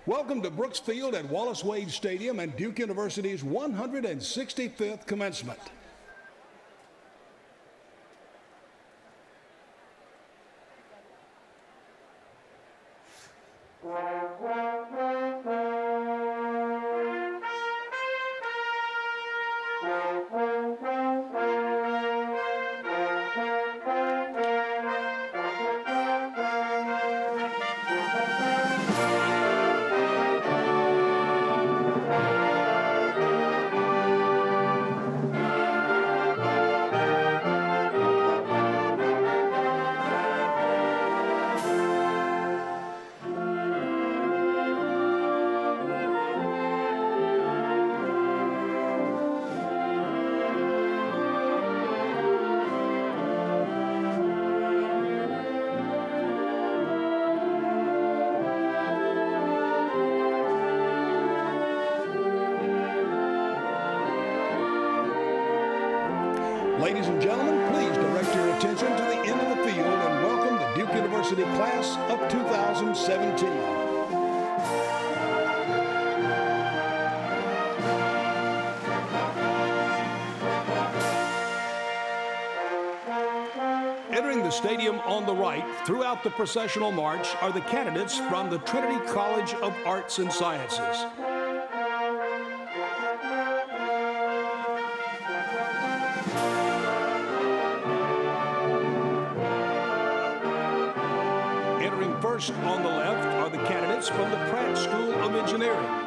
Welcome to Brooks Field at Wallace Wade Stadium and Duke University's 165th commencement. Ladies and gentlemen, please direct your attention to the end of the field and welcome the Duke University class of 2017. Entering the stadium on the right throughout the processional march are the candidates from the Trinity College of Arts and Sciences. Entering first on the left are the candidates from the Pratt School of Engineering.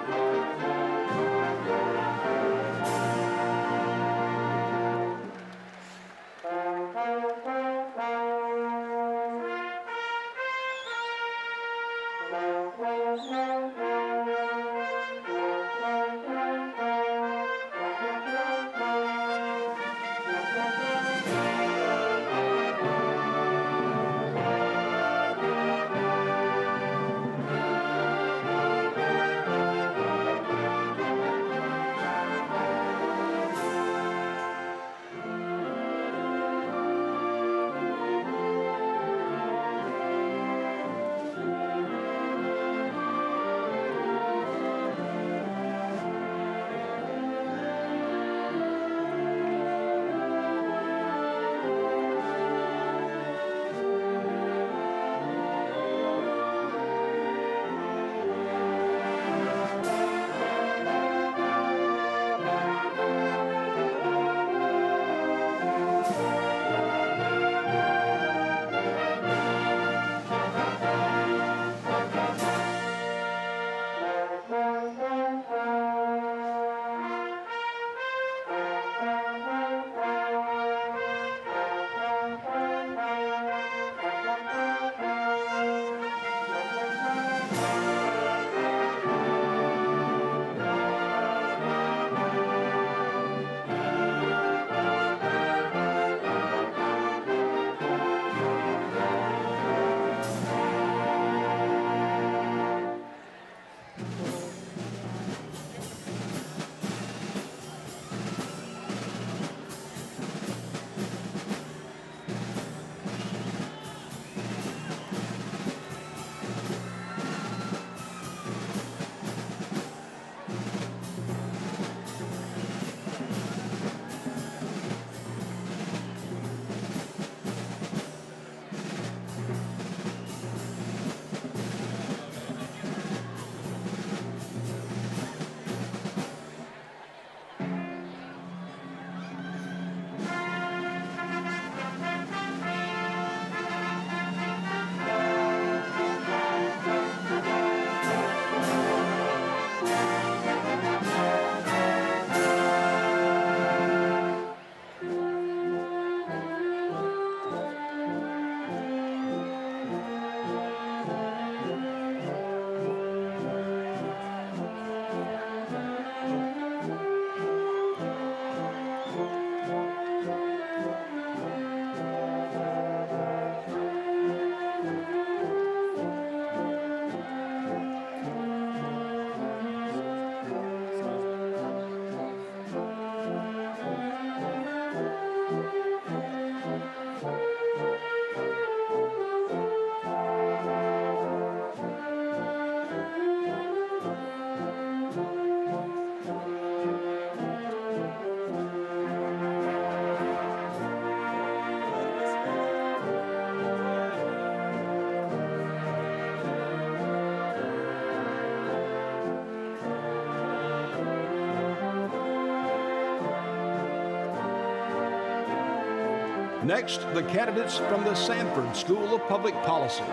Next, the candidates from the Sanford School of Public Policy.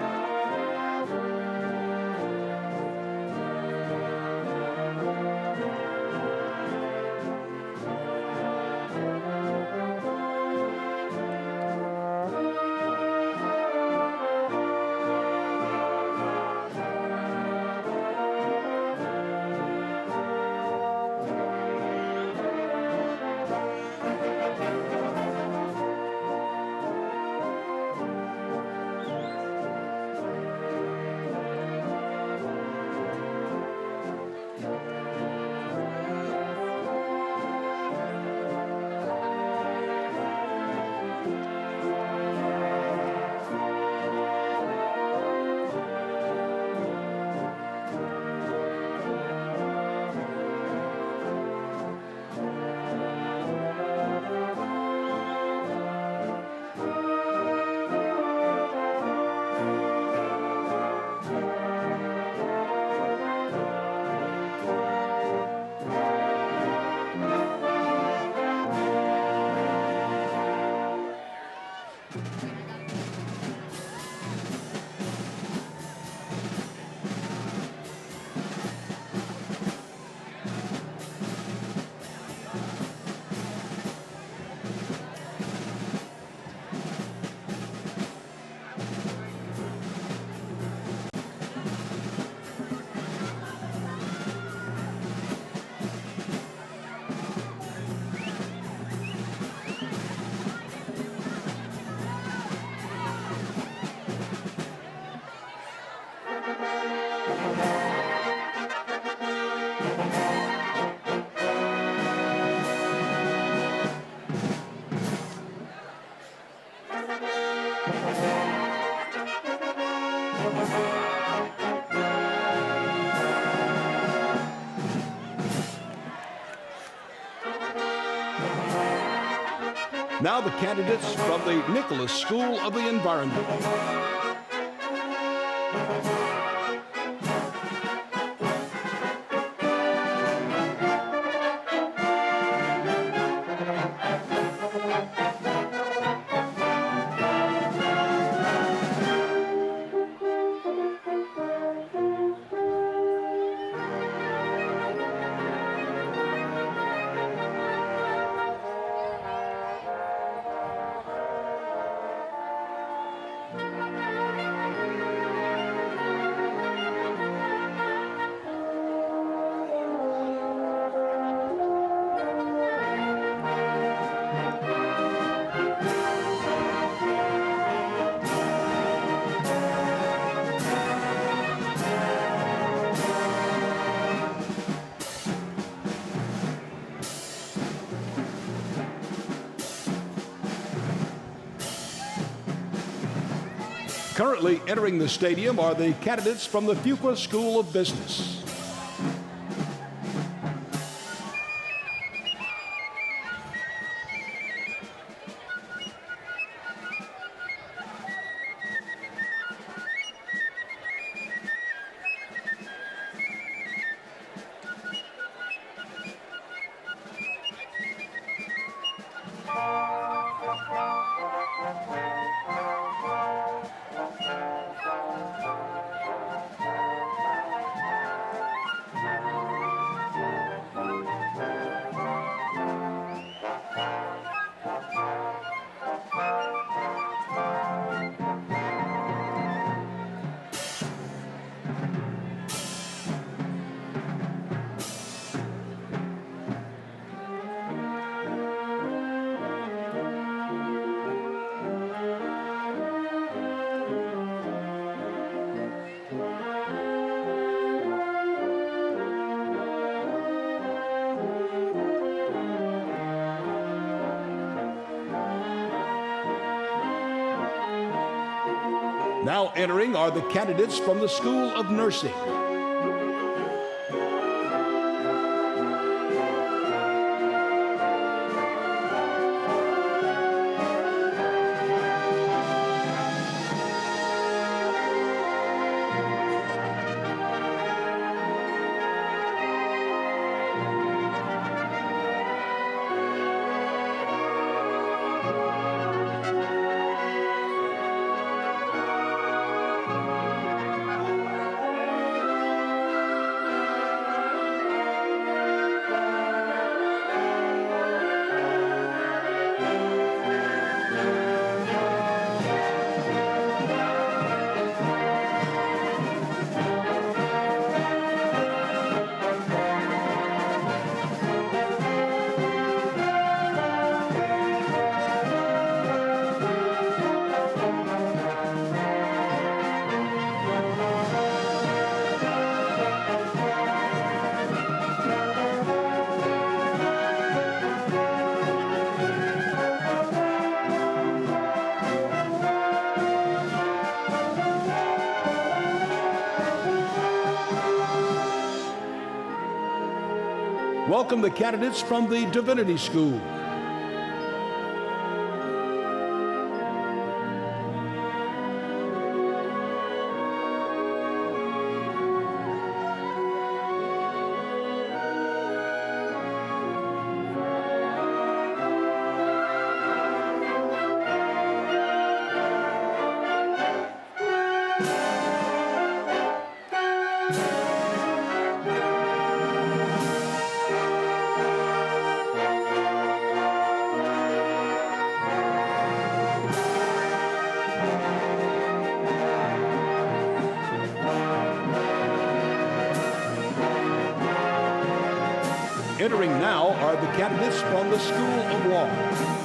Now the candidates from the Nicholas School of the Environment. Currently entering the stadium are the candidates from the Fuqua School of Business. Now entering are the candidates from the School of Nursing. welcome the candidates from the Divinity School. Entering now are the candidates from the School of Law.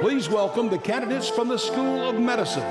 Please welcome the candidates from the School of Medicine.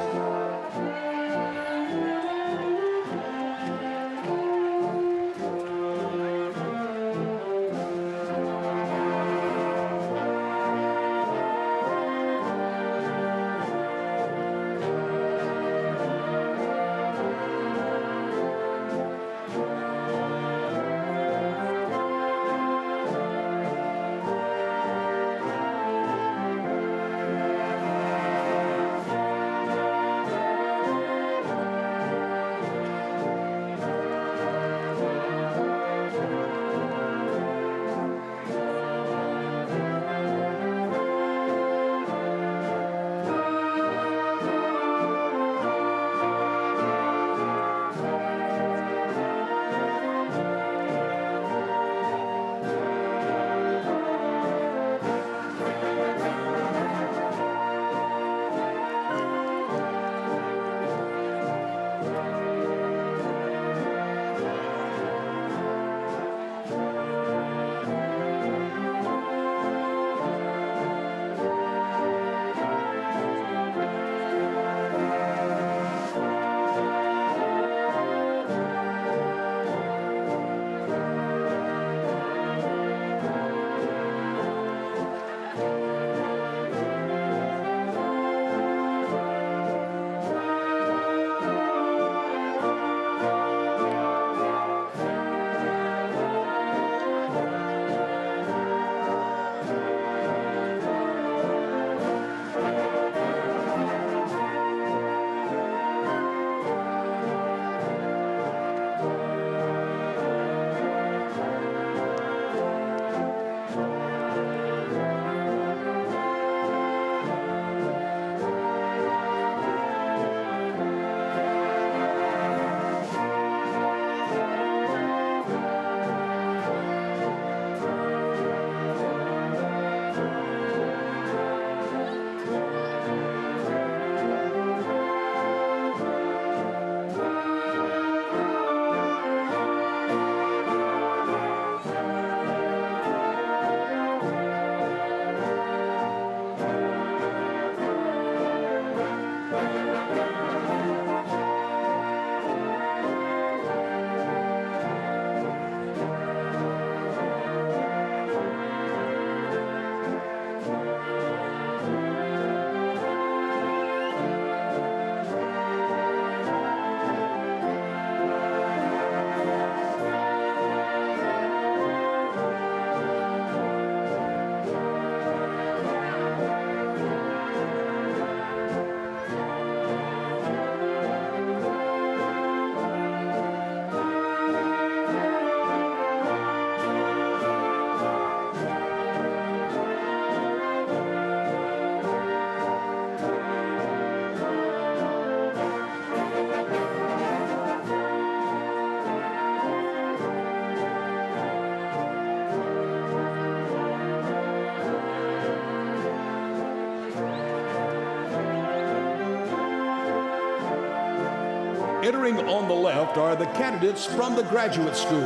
Entering on the left are the candidates from the graduate school.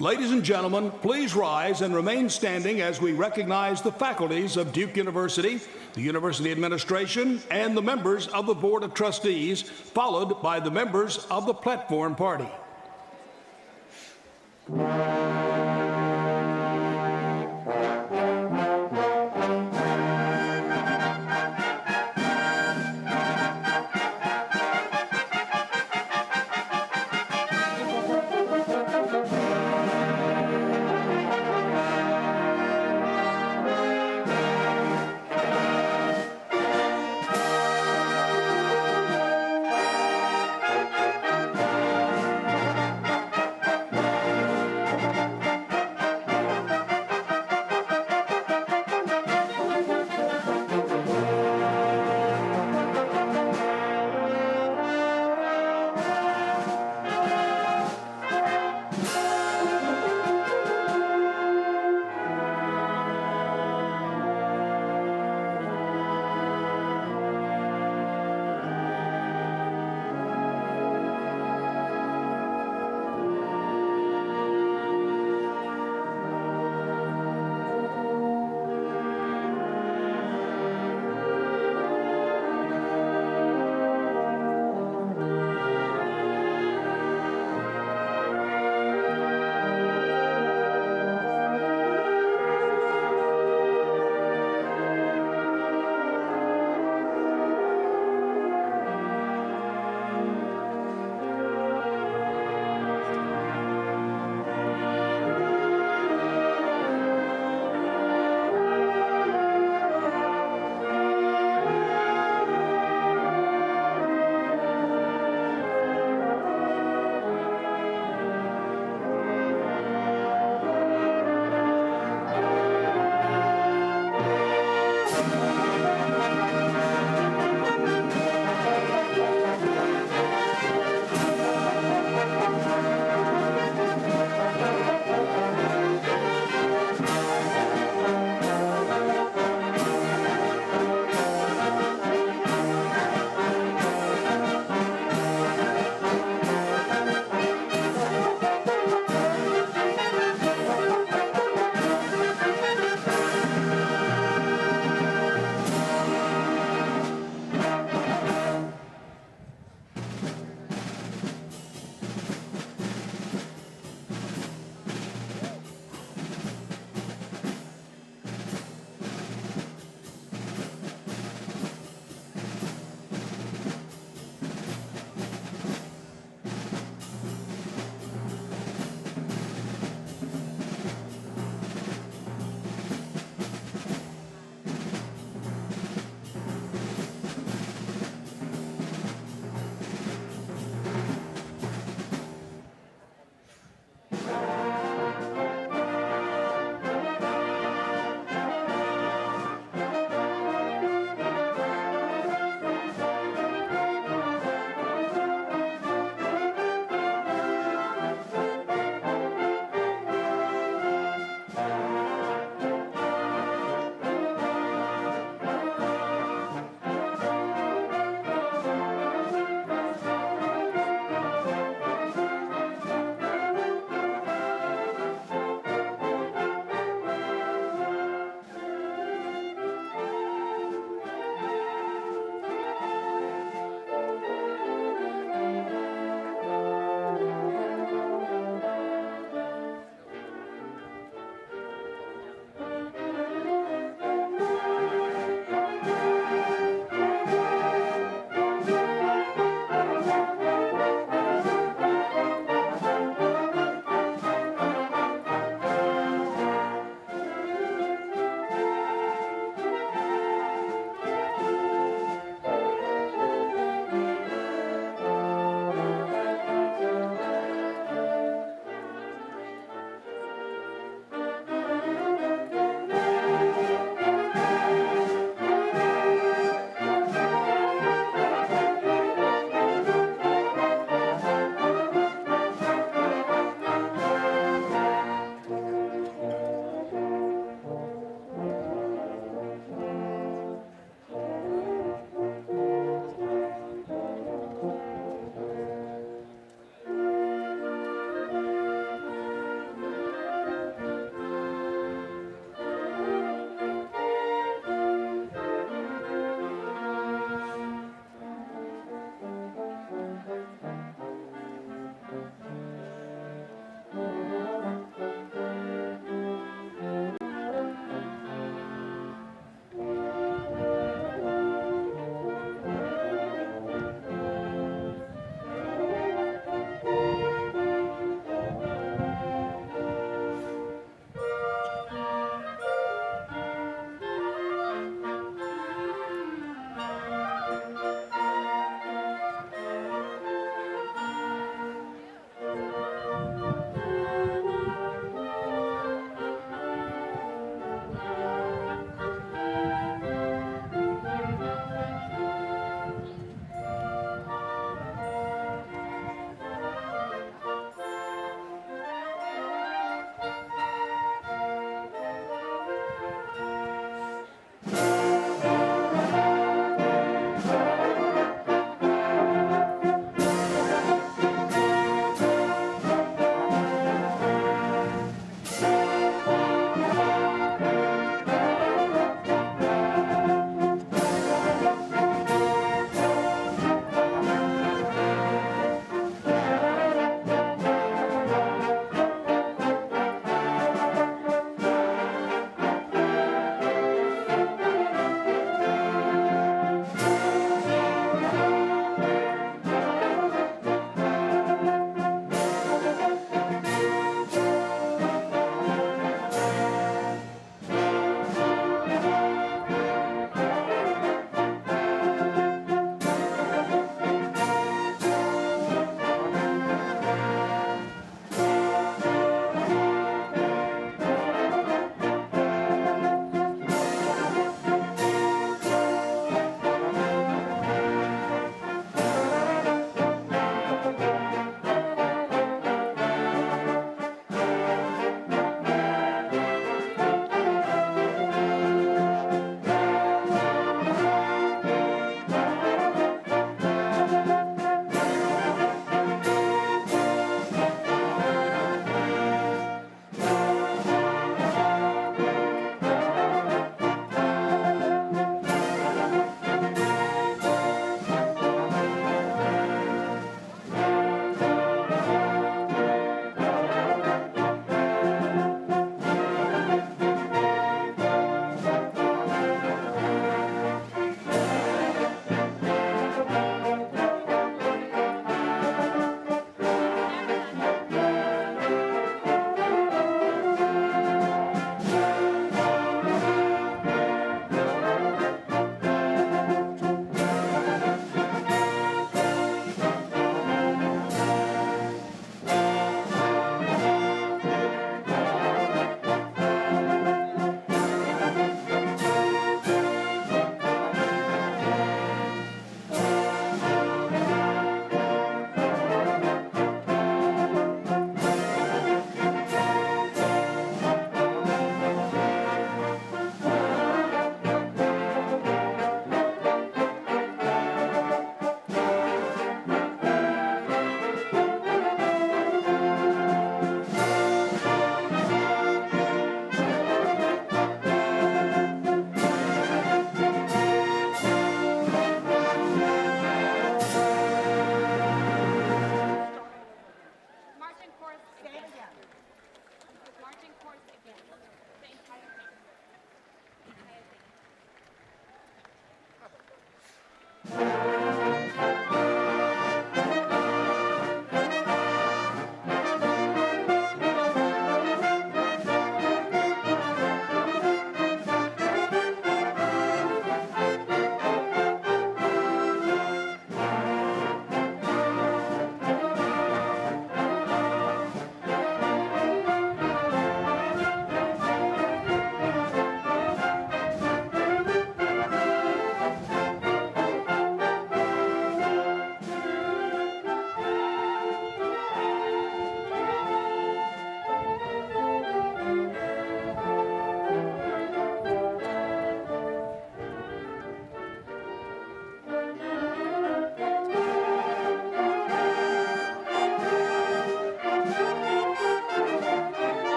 Ladies and gentlemen, please rise and remain standing as we recognize the faculties of Duke University, the University Administration, and the members of the Board of Trustees, followed by the members of the Platform Party.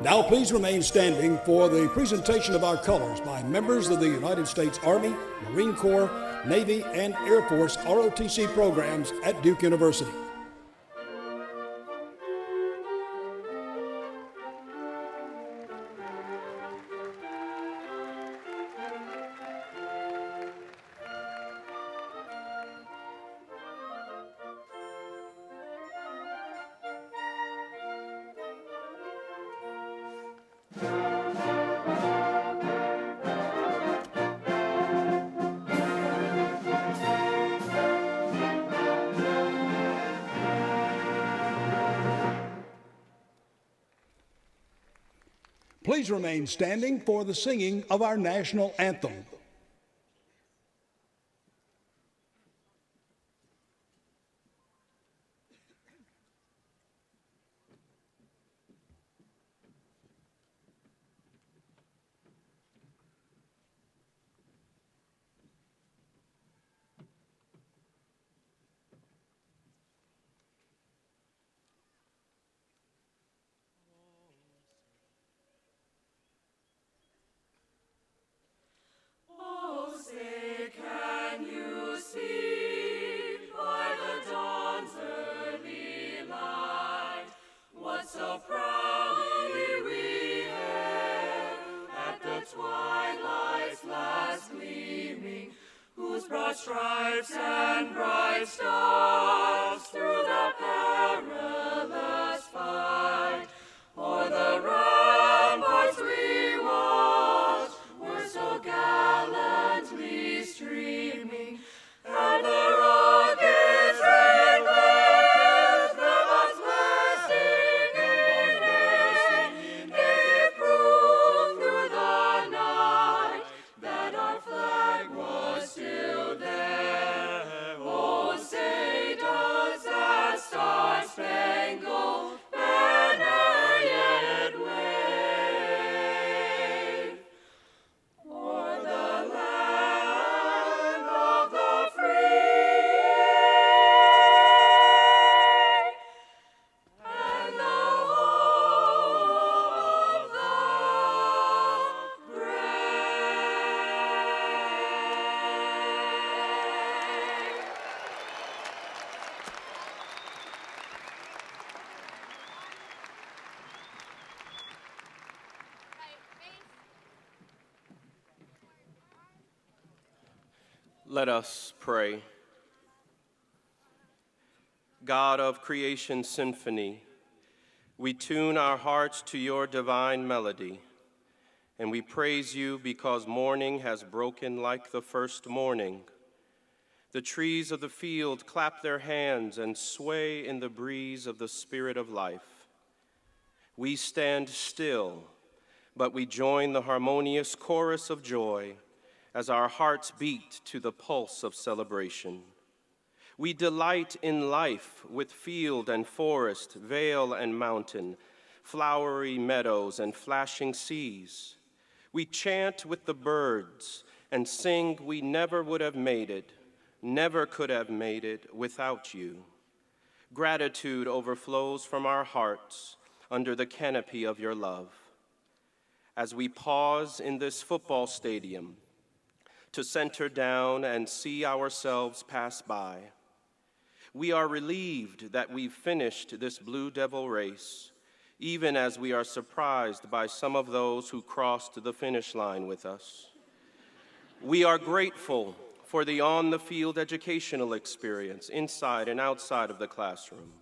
Now please remain standing for the presentation of our colors by members of the United States Army, Marine Corps, Navy, and Air Force ROTC programs at Duke University. Please remain standing for the singing of our national anthem. Stripes and bright stars through the perilous fight, o'er the ramparts we watched were so gallantly streaming, and the rockets rained their guns blasting in gave proof through the night that our flag was still there. Oh, say does that star-spangled banner yet wave o'er the land of the free and the home of the brave. Let us pray. God of creation symphony, we tune our hearts to your divine melody, and we praise you because morning has broken like the first morning. The trees of the field clap their hands and sway in the breeze of the spirit of life. We stand still, but we join the harmonious chorus of joy as our hearts beat to the pulse of celebration. We delight in life with field and forest, vale and mountain, flowery meadows and flashing seas. We chant with the birds and sing we never would have made it, never could have made it without you. Gratitude overflows from our hearts under the canopy of your love. As we pause in this football stadium to center down and see ourselves pass by, we are relieved that we've finished this Blue Devil race, even as we are surprised by some of those who crossed the finish line with us. We are grateful for the on-the-field educational experience inside and outside of the classroom.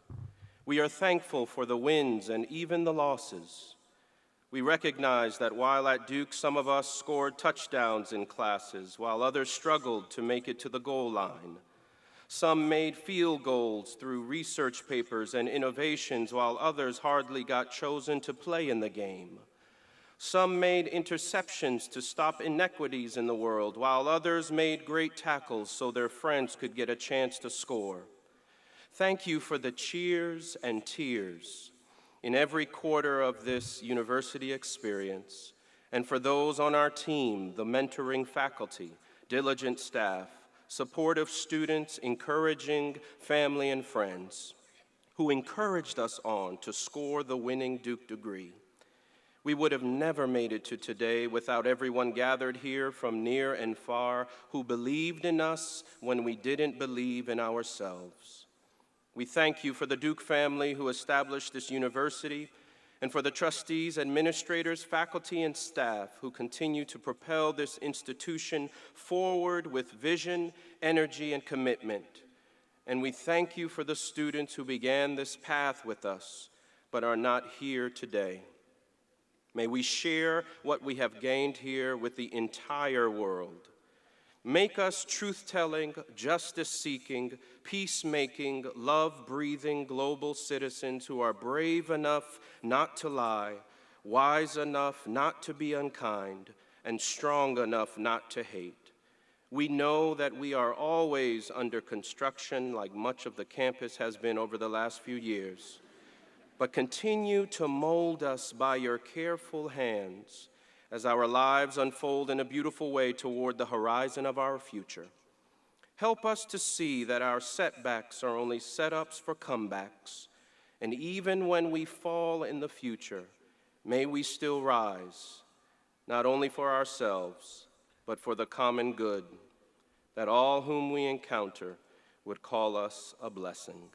We are thankful for the wins and even the losses. We recognize that while at Duke, some of us scored touchdowns in classes, while others struggled to make it to the goal line. Some made field goals through research papers and innovations, while others hardly got chosen to play in the game. Some made interceptions to stop inequities in the world, while others made great tackles so their friends could get a chance to score. Thank you for the cheers and tears in every quarter of this university experience, and for those on our team, the mentoring faculty, diligent staff, supportive students, encouraging family and friends who encouraged us on to score the winning Duke degree. We would have never made it to today without everyone gathered here from near and far who believed in us when we didn't believe in ourselves. We thank you for the Duke family who established this university, and for the trustees, administrators, faculty, and staff who continue to propel this institution forward with vision, energy, and commitment. And we thank you for the students who began this path with us, but are not here today. May we share what we have gained here with the entire world. Make us truth-telling, justice-seeking, peacemaking, love-breathing global citizens who are brave enough not to lie, wise enough not to be unkind, and strong enough not to hate. We know that we are always under construction, like much of the campus has been over the last few years. But continue to mold us by your careful hands as our lives unfold in a beautiful way toward the horizon of our future. Help us to see that our setbacks are only setups for comebacks, and even when we fall in the future, may we still rise, not only for ourselves, but for the common good, that all whom we encounter would call us a blessing.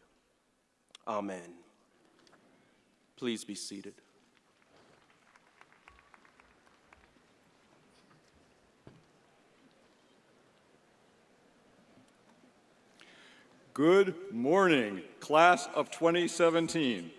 Amen. Please be seated. Good morning, class of 2017.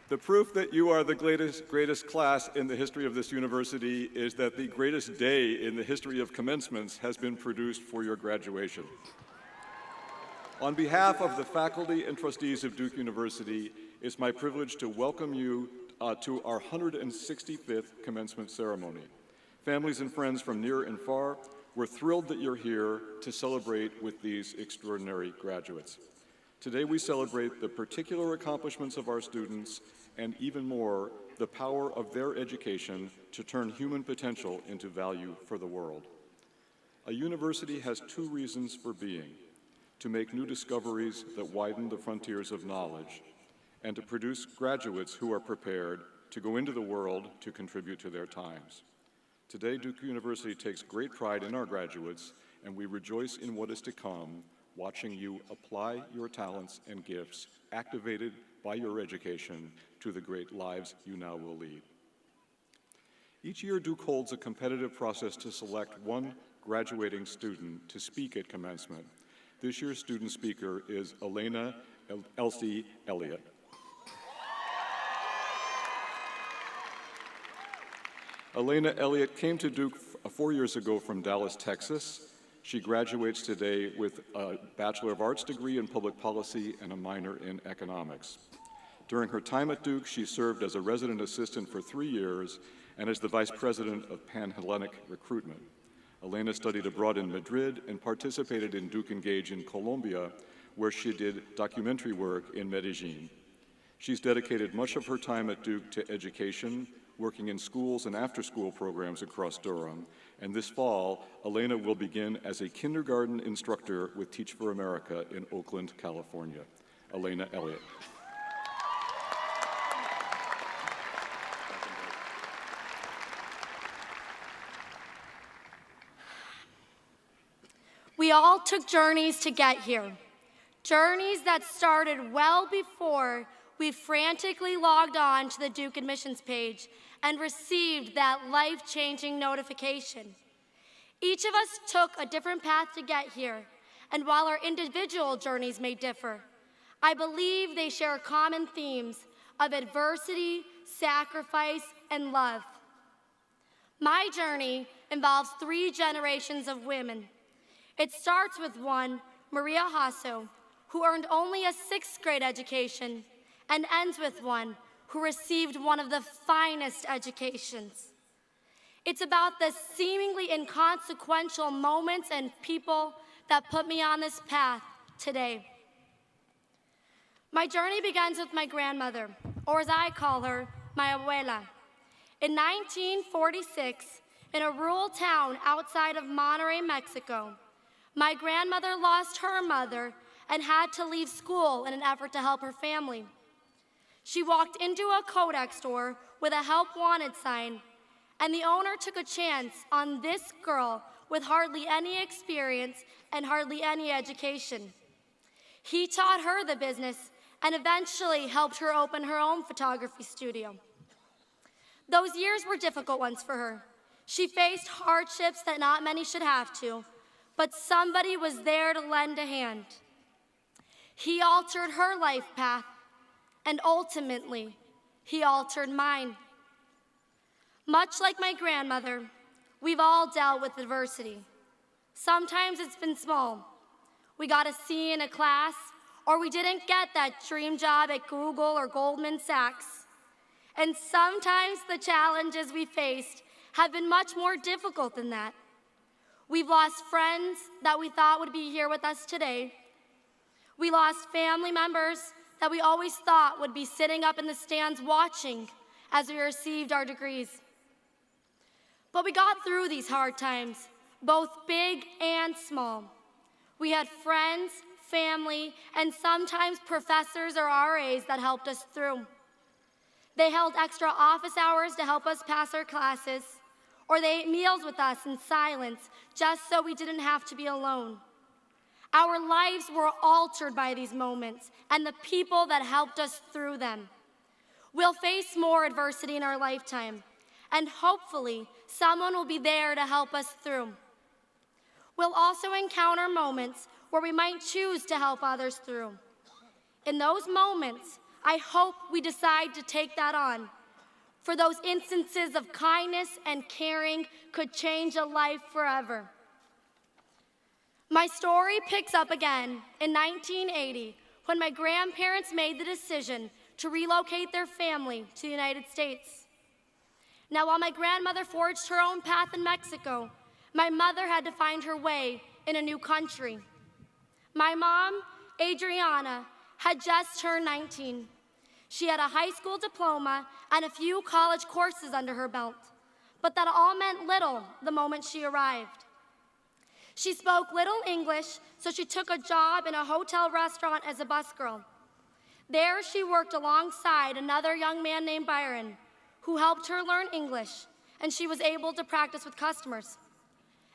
The proof that you are the greatest class in the history of this university is that the greatest day in the history of commencements has been produced for your graduation. On behalf of the faculty and trustees of Duke University, it's my privilege to welcome you to our 165th commencement ceremony. Families and friends from near and far, we're thrilled that you're here to celebrate with these extraordinary graduates. Today we celebrate the particular accomplishments of our students and even more, the power of their education to turn human potential into value for the world. A university has two reasons for being: to make new discoveries that widen the frontiers of knowledge, and to produce graduates who are prepared to go into the world to contribute to their times. Today, Duke University takes great pride in our graduates, and we rejoice in what is to come, watching you apply your talents and gifts, activated by your education, to the great lives you now will lead. Each year, Duke holds a competitive process to select one graduating student to speak at commencement. This year's student speaker is Elena Elsie Elliott. Elena Elliott came to Duke 4 years ago from Dallas, Texas. She graduates today with a Bachelor of Arts degree in Public Policy and a minor in Economics. During her time at Duke, she served as a resident assistant for 3 years and as the Vice President of Pan-Hellenic Recruitment. Elena studied abroad in Madrid and participated in Duke Engage in Colombia, where she did documentary work in Medellin. She's dedicated much of her time at Duke to education, working in schools and after-school programs across Durham. And this fall, Elena will begin as a kindergarten instructor with Teach for America in Oakland, California. Elena Elliott. We all took journeys to get here. Journeys that started well before we frantically logged on to the Duke admissions page and received that life-changing notification. Each of us took a different path to get here, and while our individual journeys may differ, I believe they share common themes of adversity, sacrifice, and love. My journey involves 3 generations of women. It starts with one, Maria Hasso, who earned only a 6th grade education, and ends with one who received one of the finest educations. It's about the seemingly inconsequential moments and people that put me on this path today. My journey begins with my grandmother, or as I call her, my abuela. In 1946, in a rural town outside of Monterrey, Mexico, my grandmother lost her mother and had to leave school in an effort to help her family. She walked into a Kodak store with a help wanted sign, and the owner took a chance on this girl with hardly any experience and hardly any education. He taught her the business and eventually helped her open her own photography studio. Those years were difficult ones for her. She faced hardships that not many should have to, but somebody was there to lend a hand. He altered her life path, and ultimately, he altered mine. Much like my grandmother, we've all dealt with adversity. Sometimes it's been small. We got a C in a class, or we didn't get that dream job at Google or Goldman Sachs. And sometimes the challenges we faced have been much more difficult than that. We've lost friends that we thought would be here with us today. We lost family members that we always thought would be sitting up in the stands watching as we received our degrees. But we got through these hard times, both big and small. We had friends, family, and sometimes professors or RAs that helped us through. They held extra office hours to help us pass our classes, or they ate meals with us in silence just so we didn't have to be alone. Our lives were altered by these moments and the people that helped us through them. We'll face more adversity in our lifetime, and hopefully someone will be there to help us through. We'll also encounter moments where we might choose to help others through. In those moments, I hope we decide to take that on, for those instances of kindness and caring could change a life forever. My story picks up again in 1980 when my grandparents made the decision to relocate their family to the United States. Now, while my grandmother forged her own path in Mexico, my mother had to find her way in a new country. My mom, Adriana, had just turned 19. She had a high school diploma and a few college courses under her belt, but that all meant little the moment she arrived. She spoke little English, so she took a job in a hotel restaurant as a busgirl. There she worked alongside another young man named Byron, who helped her learn English, and she was able to practice with customers.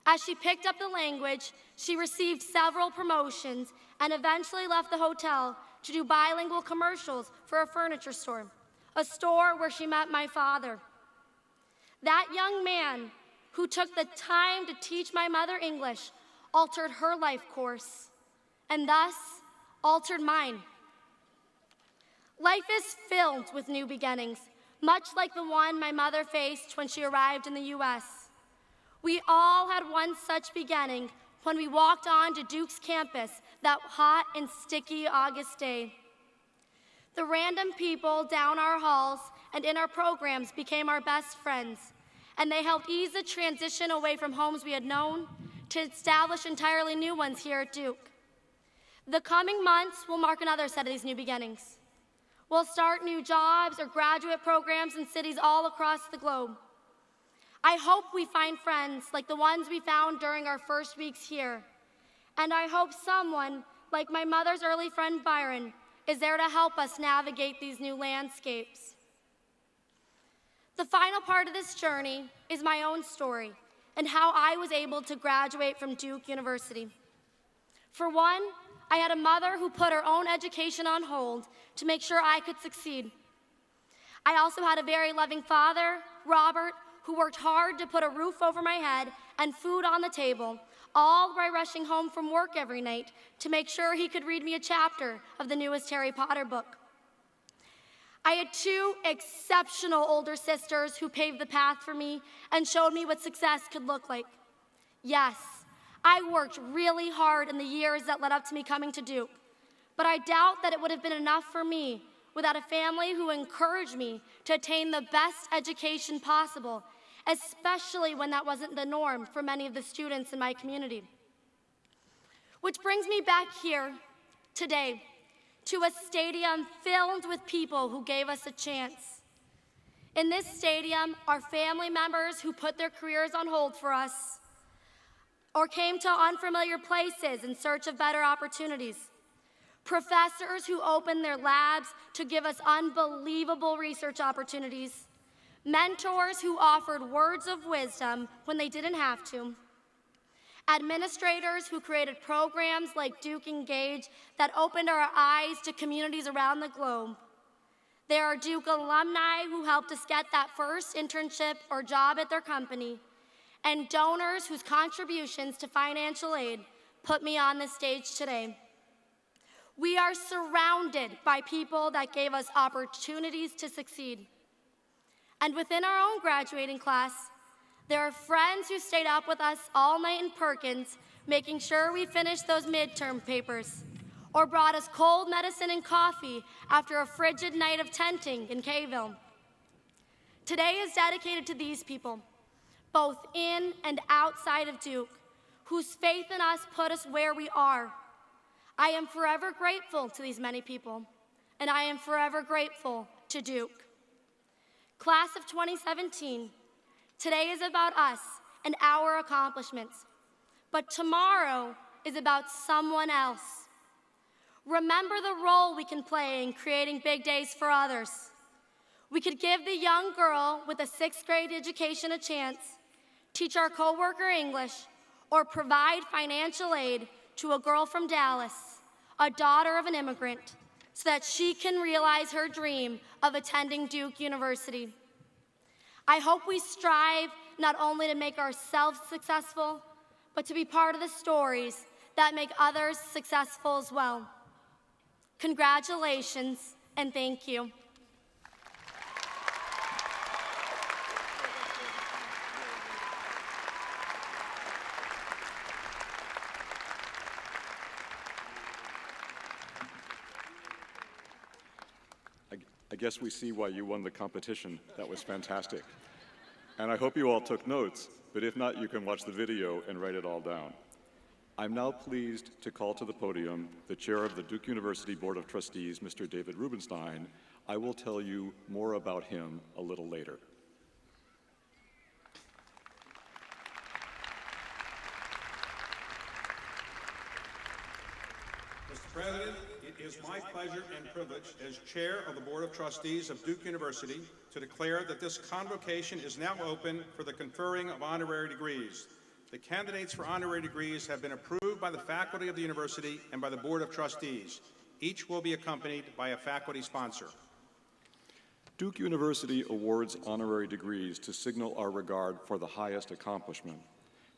As she picked up the language, she received several promotions and eventually left the hotel to do bilingual commercials for a furniture store, a store where she met my father. That young man, who took the time to teach my mother English, altered her life course, and thus altered mine. Life is filled with new beginnings, much like the one my mother faced when she arrived in the U.S. We all had one such beginning when we walked on to Duke's campus that hot and sticky August day. The random people down our halls and in our programs became our best friends, and they helped ease the transition away from homes we had known to establish entirely new ones here at Duke. The coming months will mark another set of these new beginnings. We'll start new jobs or graduate programs in cities all across the globe. I hope we find friends like the ones we found during our first weeks here, and I hope someone like my mother's early friend Byron is there to help us navigate these new landscapes. The final part of this journey is my own story and how I was able to graduate from Duke University. For one, I had a mother who put her own education on hold to make sure I could succeed. I also had a very loving father, Robert, who worked hard to put a roof over my head and food on the table, all by rushing home from work every night to make sure he could read me a chapter of the newest Harry Potter book. I had two exceptional older sisters who paved the path for me and showed me what success could look like. Yes, I worked really hard in the years that led up to me coming to Duke, but I doubt that it would have been enough for me without a family who encouraged me to attain the best education possible, especially when that wasn't the norm for many of the students in my community. Which brings me back here today to a stadium filled with people who gave us a chance. In this stadium are family members who put their careers on hold for us or came to unfamiliar places in search of better opportunities. professors who opened their labs to give us unbelievable research opportunities, mentors who offered words of wisdom when they didn't have to, administrators who created programs like Duke Engage that opened our eyes to communities around the globe. There are Duke alumni who helped us get that first internship or job at their company, and donors whose contributions to financial aid put me on this stage today. We are surrounded by people that gave us opportunities to succeed. And within our own graduating class, there are friends who stayed up with us all night in Perkins, making sure we finished those midterm papers, or brought us cold medicine and coffee after a frigid night of tenting in Kayville. Today is dedicated to these people, both in and outside of Duke, whose faith in us put us where we are. I am forever grateful to these many people, and I am forever grateful to Duke. Class of 2017, today is about us and our accomplishments, but tomorrow is about someone else. Remember the role we can play in creating big days for others. We could give the young girl with a 6th grade education a chance, teach our coworker English, or provide financial aid to a girl from Dallas, a daughter of an immigrant, so that she can realize her dream of attending Duke University. I hope we strive not only to make ourselves successful, but to be part of the stories that make others successful as well. Congratulations, and thank you. I guess we see why you won the competition. That was fantastic. And I hope you all took notes, but if not, you can watch the video and write it all down. I'm now pleased to call to the podium the chair of the Duke University Board of Trustees, Mr. David Rubenstein. I will tell you more about him a little later. Mr. President, it is my pleasure and privilege as Chair of the Board of Trustees of Duke University to declare that this convocation is now open for the conferring of honorary degrees. The candidates for honorary degrees have been approved by the faculty of the university and by the Board of Trustees. Each will be accompanied by a faculty sponsor. Duke University awards honorary degrees to signal our regard for the highest accomplishment.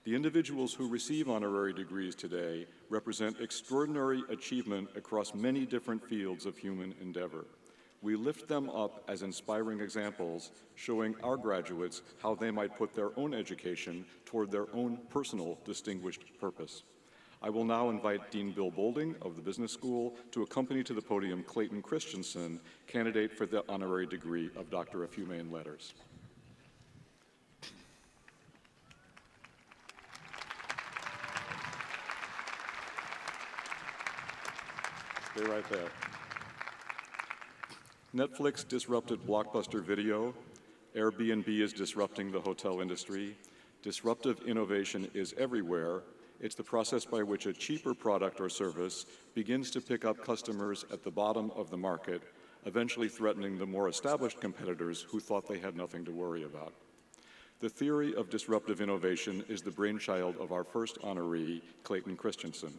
The individuals who receive honorary degrees today represent extraordinary achievement across many different fields of human endeavor. We lift them up as inspiring examples, showing our graduates how they might put their own education toward their own personal distinguished purpose. I will now invite Dean Bill Boulding of the Business School to accompany to the podium Clayton Christensen, candidate for the honorary degree of Doctor of Humane Letters. Stay right there. Netflix disrupted blockbuster video. Airbnb is disrupting the hotel industry. Disruptive innovation is everywhere. It's the process by which a cheaper product or service begins to pick up customers at the bottom of the market, eventually threatening the more established competitors who thought they had nothing to worry about. The theory of disruptive innovation is the brainchild of our first honoree, Clayton Christensen.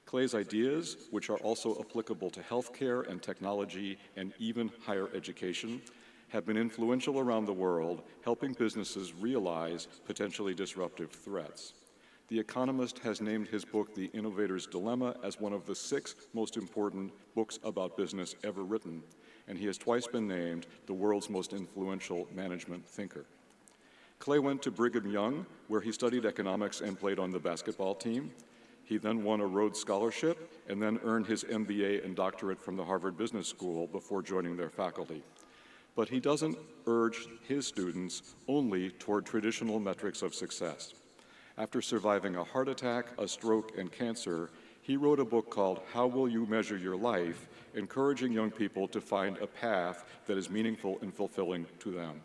Clay's ideas, which are also applicable to healthcare and technology and even higher education, have been influential around the world, helping businesses realize potentially disruptive threats. The Economist has named his book, The Innovator's Dilemma, as one of the 6 most important books about business ever written, and he has twice been named the world's most influential management thinker. Clay went to Brigham Young, where he studied economics and played on the basketball team. He then won a Rhodes Scholarship and then earned his MBA and doctorate from the Harvard Business School before joining their faculty. But he doesn't urge his students only toward traditional metrics of success. After surviving a heart attack, a stroke, and cancer, he wrote a book called How Will You Measure Your Life?, encouraging young people to find a path that is meaningful and fulfilling to them.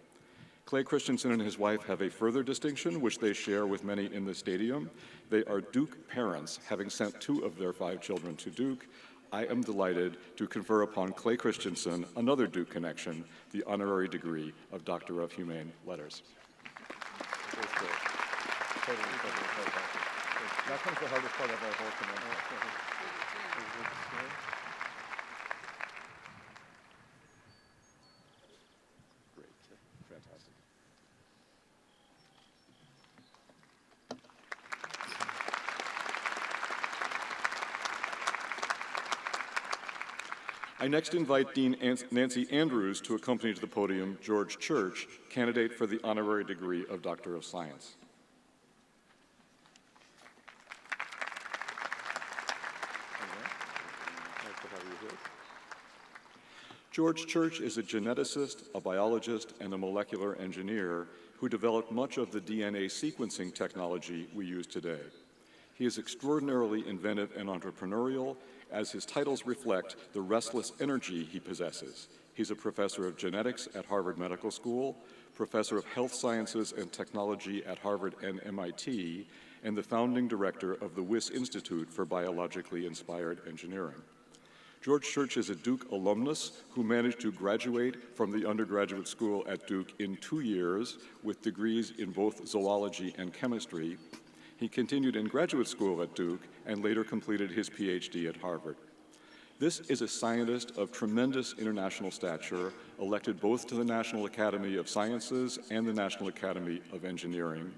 Clay Christensen and his wife have a further distinction, which they share with many in the stadium. They are Duke parents, having sent 2 of their 5 children to Duke. I am delighted to confer upon Clay Christensen, another Duke connection, the honorary degree of Doctor of Humane Letters. Now comes the hardest part of our whole commencement. Great, fantastic. I next invite Dean Nancy Andrews to accompany to the podium George Church, candidate for the honorary degree of Doctor of Science. George Church is a geneticist, a biologist, and a molecular engineer who developed much of the DNA sequencing technology we use today. He is extraordinarily inventive and entrepreneurial, as his titles reflect the restless energy he possesses. He's a professor of genetics at Harvard Medical School, professor of health sciences and technology at Harvard and MIT, and the founding director of the Wyss Institute for Biologically Inspired Engineering. George Church is a Duke alumnus who managed to graduate from the undergraduate school at Duke in 2 years with degrees in both zoology and chemistry. He continued in graduate school at Duke and later completed his PhD at Harvard. This is a scientist of tremendous international stature, elected both to the National Academy of Sciences and the National Academy of Engineering.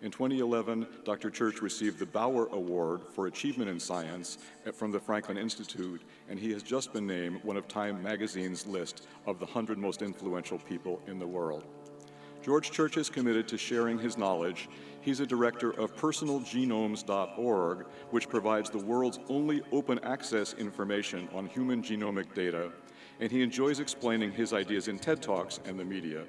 In 2011, Dr. Church received the Bauer Award for Achievement in Science from the Franklin Institute, and he has just been named one of Time magazine's list of the 100 most influential people in the world. George Church is committed to sharing his knowledge. He's a director of personalgenomes.org, which provides the world's only open access information on human genomic data, and he enjoys explaining his ideas in TED Talks and the media.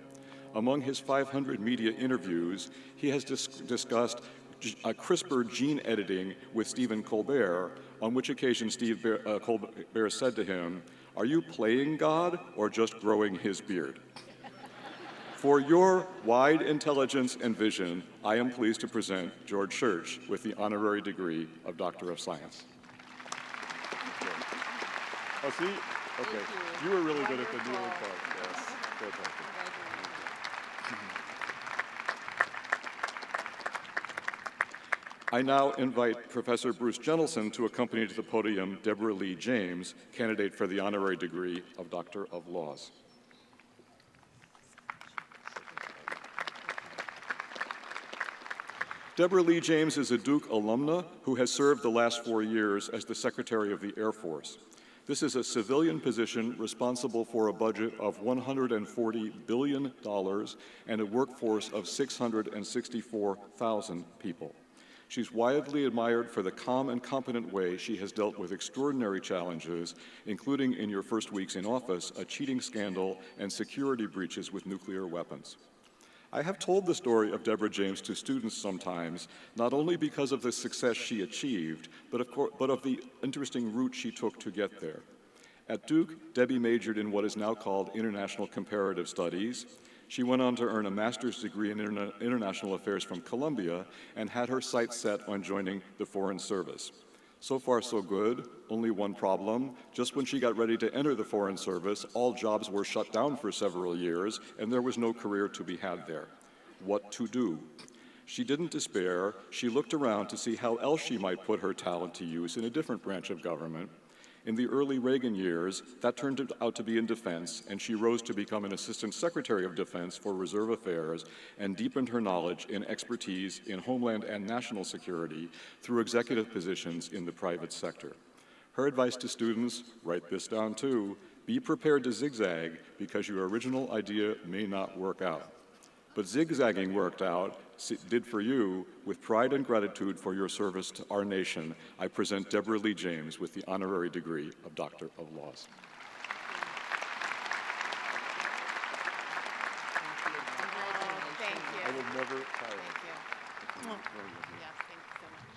Among his 500 media interviews, he has discussed CRISPR gene editing with Stephen Colbert, on which occasion Colbert said to him, "Are you playing God or just growing his beard?" For your wide intelligence and vision, I am pleased to present George Church with the honorary degree of Doctor of Science. Oh, see? Okay. You were really good at the kneeling part. Yes. Fantastic. I now invite Professor Bruce Jentleson to accompany to the podium Deborah Lee James, candidate for the honorary degree of Doctor of Laws. Deborah Lee James is a Duke alumna who has served the last 4 years as the Secretary of the Air Force. This is a civilian position responsible for a budget of $140 billion and a workforce of 664,000 people. She's widely admired for the calm and competent way she has dealt with extraordinary challenges, including in your first weeks in office, a cheating scandal and security breaches with nuclear weapons. I have told the story of Deborah James to students sometimes, not only because of the success she achieved, but of the interesting route she took to get there. At Duke, Debbie majored in what is now called International Comparative Studies. She went on to earn a master's degree in international affairs from Columbia and had her sights set on joining the Foreign Service. So far, so good. Only one problem. Just when she got ready to enter the Foreign Service, all jobs were shut down for several years, and there was no career to be had there. What to do? She didn't despair. She looked around to see how else she might put her talent to use in a different branch of government. In the early Reagan years, that turned out to be in defense, and she rose to become an Assistant Secretary of Defense for Reserve Affairs and deepened her knowledge and expertise in homeland and national security through executive positions in the private sector. Her advice to students, write this down too, be prepared to zigzag because your original idea may not work out. But zigzagging worked out, did for you. With pride and gratitude for your service to our nation, I present Deborah Lee James with the honorary degree of Doctor of Laws. Thank you. I will never tire. Thank you. Yeah, thank you so much.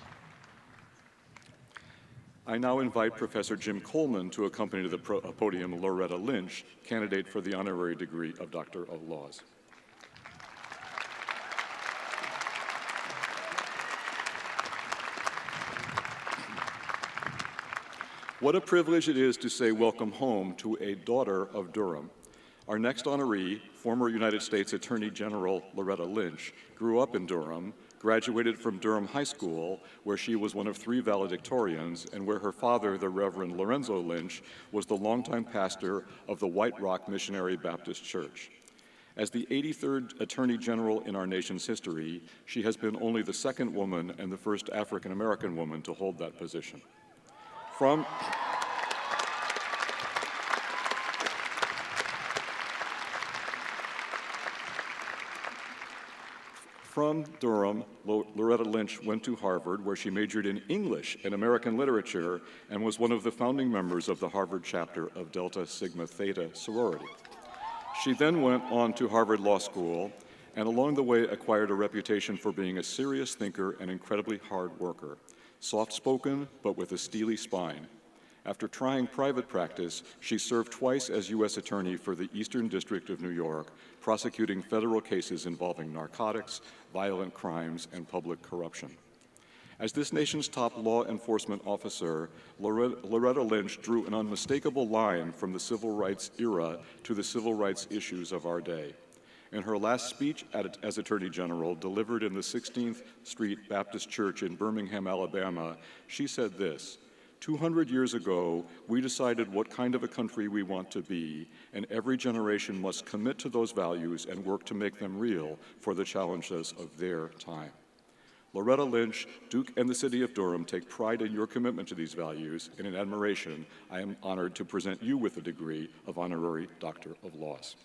I now invite Professor Jim Coleman to accompany to the podium Loretta Lynch, candidate for the honorary degree of Doctor of Laws. What a privilege it is to say welcome home to a daughter of Durham. Our next honoree, former United States Attorney General Loretta Lynch, grew up in Durham, graduated from Durham High School, where she was one of 3 valedictorians, and where her father, the Reverend Lorenzo Lynch, was the longtime pastor of the White Rock Missionary Baptist Church. As the 83rd Attorney General in our nation's history, she has been only the 2nd woman and the first African American woman to hold that position. From Durham, Loretta Lynch went to Harvard, where she majored in English and American literature and was one of the founding members of the Harvard chapter of Delta Sigma Theta sorority. She then went on to Harvard Law School, and along the way acquired a reputation for being a serious thinker and incredibly hard worker, soft-spoken but with a steely spine. After trying private practice, she served twice as U.S. Attorney for the Eastern District of New York, prosecuting federal cases involving narcotics, violent crimes, and public corruption. As this nation's top law enforcement officer, Loretta Lynch drew an unmistakable line from the civil rights era to the civil rights issues of our day. In her last speech as Attorney General, delivered in the 16th Street Baptist Church in Birmingham, Alabama, she said this: 200 years ago, we decided what kind of a country we want to be, and every generation must commit to those values and work to make them real for the challenges of their time. Loretta Lynch, Duke, and the City of Durham take pride in your commitment to these values, and in admiration, I am honored to present you with the degree of Honorary Doctor of Laws.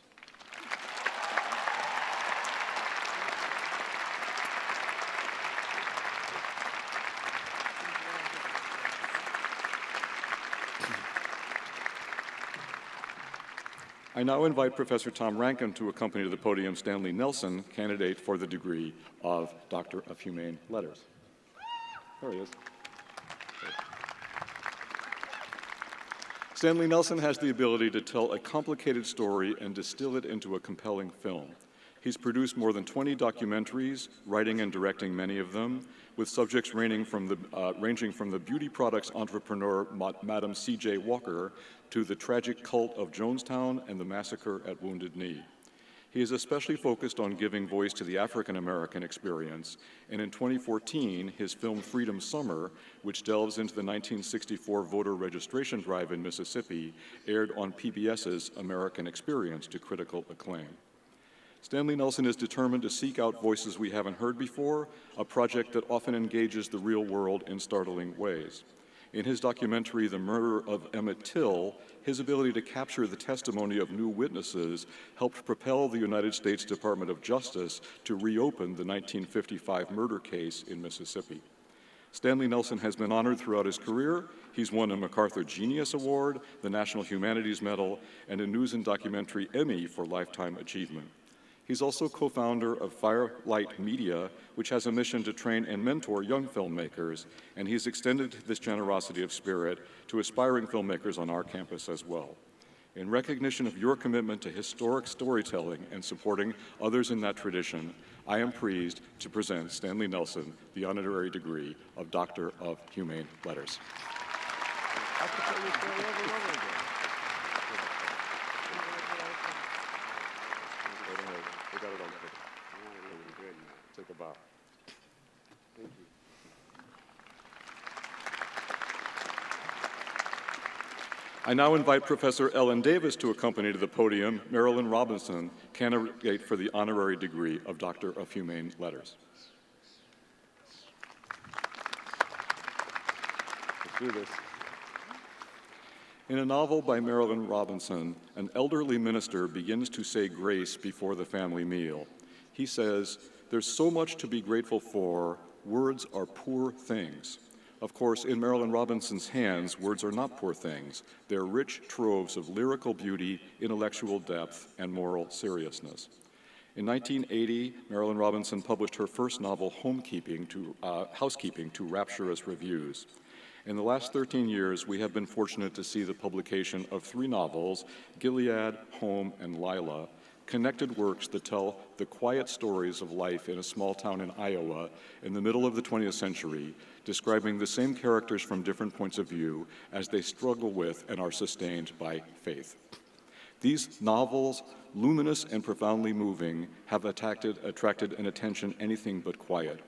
I now invite Professor Tom Rankin to accompany to the podium Stanley Nelson, candidate for the degree of Doctor of Humane Letters. There he is. Stanley Nelson has the ability to tell a complicated story and distill it into a compelling film. He's produced more than 20 documentaries, writing and directing many of them, with subjects ranging from the beauty products entrepreneur Madam C.J. Walker to the tragic cult of Jonestown and the massacre at Wounded Knee. He is especially focused on giving voice to the African American experience, and in 2014, his film Freedom Summer, which delves into the 1964 voter registration drive in Mississippi, aired on PBS's American Experience to critical acclaim. Stanley Nelson is determined to seek out voices we haven't heard before, a project that often engages the real world in startling ways. In his documentary, The Murder of Emmett Till, his ability to capture the testimony of new witnesses helped propel the United States Department of Justice to reopen the 1955 murder case in Mississippi. Stanley Nelson has been honored throughout his career. He's won a MacArthur Genius Award, the National Humanities Medal, and a News and Documentary Emmy for Lifetime Achievement. He's also co-founder of Firelight Media, which has a mission to train and mentor young filmmakers, and he's extended this generosity of spirit to aspiring filmmakers on our campus as well. In recognition of your commitment to historic storytelling and supporting others in that tradition, I am pleased to present Stanley Nelson the honorary degree of Doctor of Humane Letters. Take a bow. Thank you. I now invite Professor Ellen Davis to accompany to the podium Marilyn Robinson, candidate for the honorary degree of Doctor of Humane Letters. Let's do this. In a novel by Marilyn Robinson, an elderly minister begins to say grace before the family meal. He says, "There's so much to be grateful for. Words are poor things." Of course, in Marilyn Robinson's hands, words are not poor things. They're rich troves of lyrical beauty, intellectual depth, and moral seriousness. In 1980, Marilyn Robinson published her first novel, Housekeeping, to rapturous reviews. In the last 13 years, we have been fortunate to see the publication of 3 novels, Gilead, Home, and Lila, connected works that tell the quiet stories of life in a small town in Iowa in the middle of the 20th century, describing the same characters from different points of view as they struggle with and are sustained by faith. These novels, luminous and profoundly moving, have attracted an attention anything but quiet.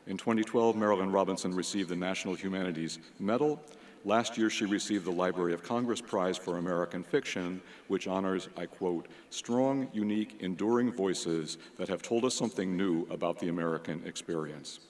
In 2012, Marilyn Robinson received the National Humanities Medal. Last year, she received the Library of Congress Prize for American Fiction, which honors, I quote, strong, unique, enduring voices that have told us something new about the American experience.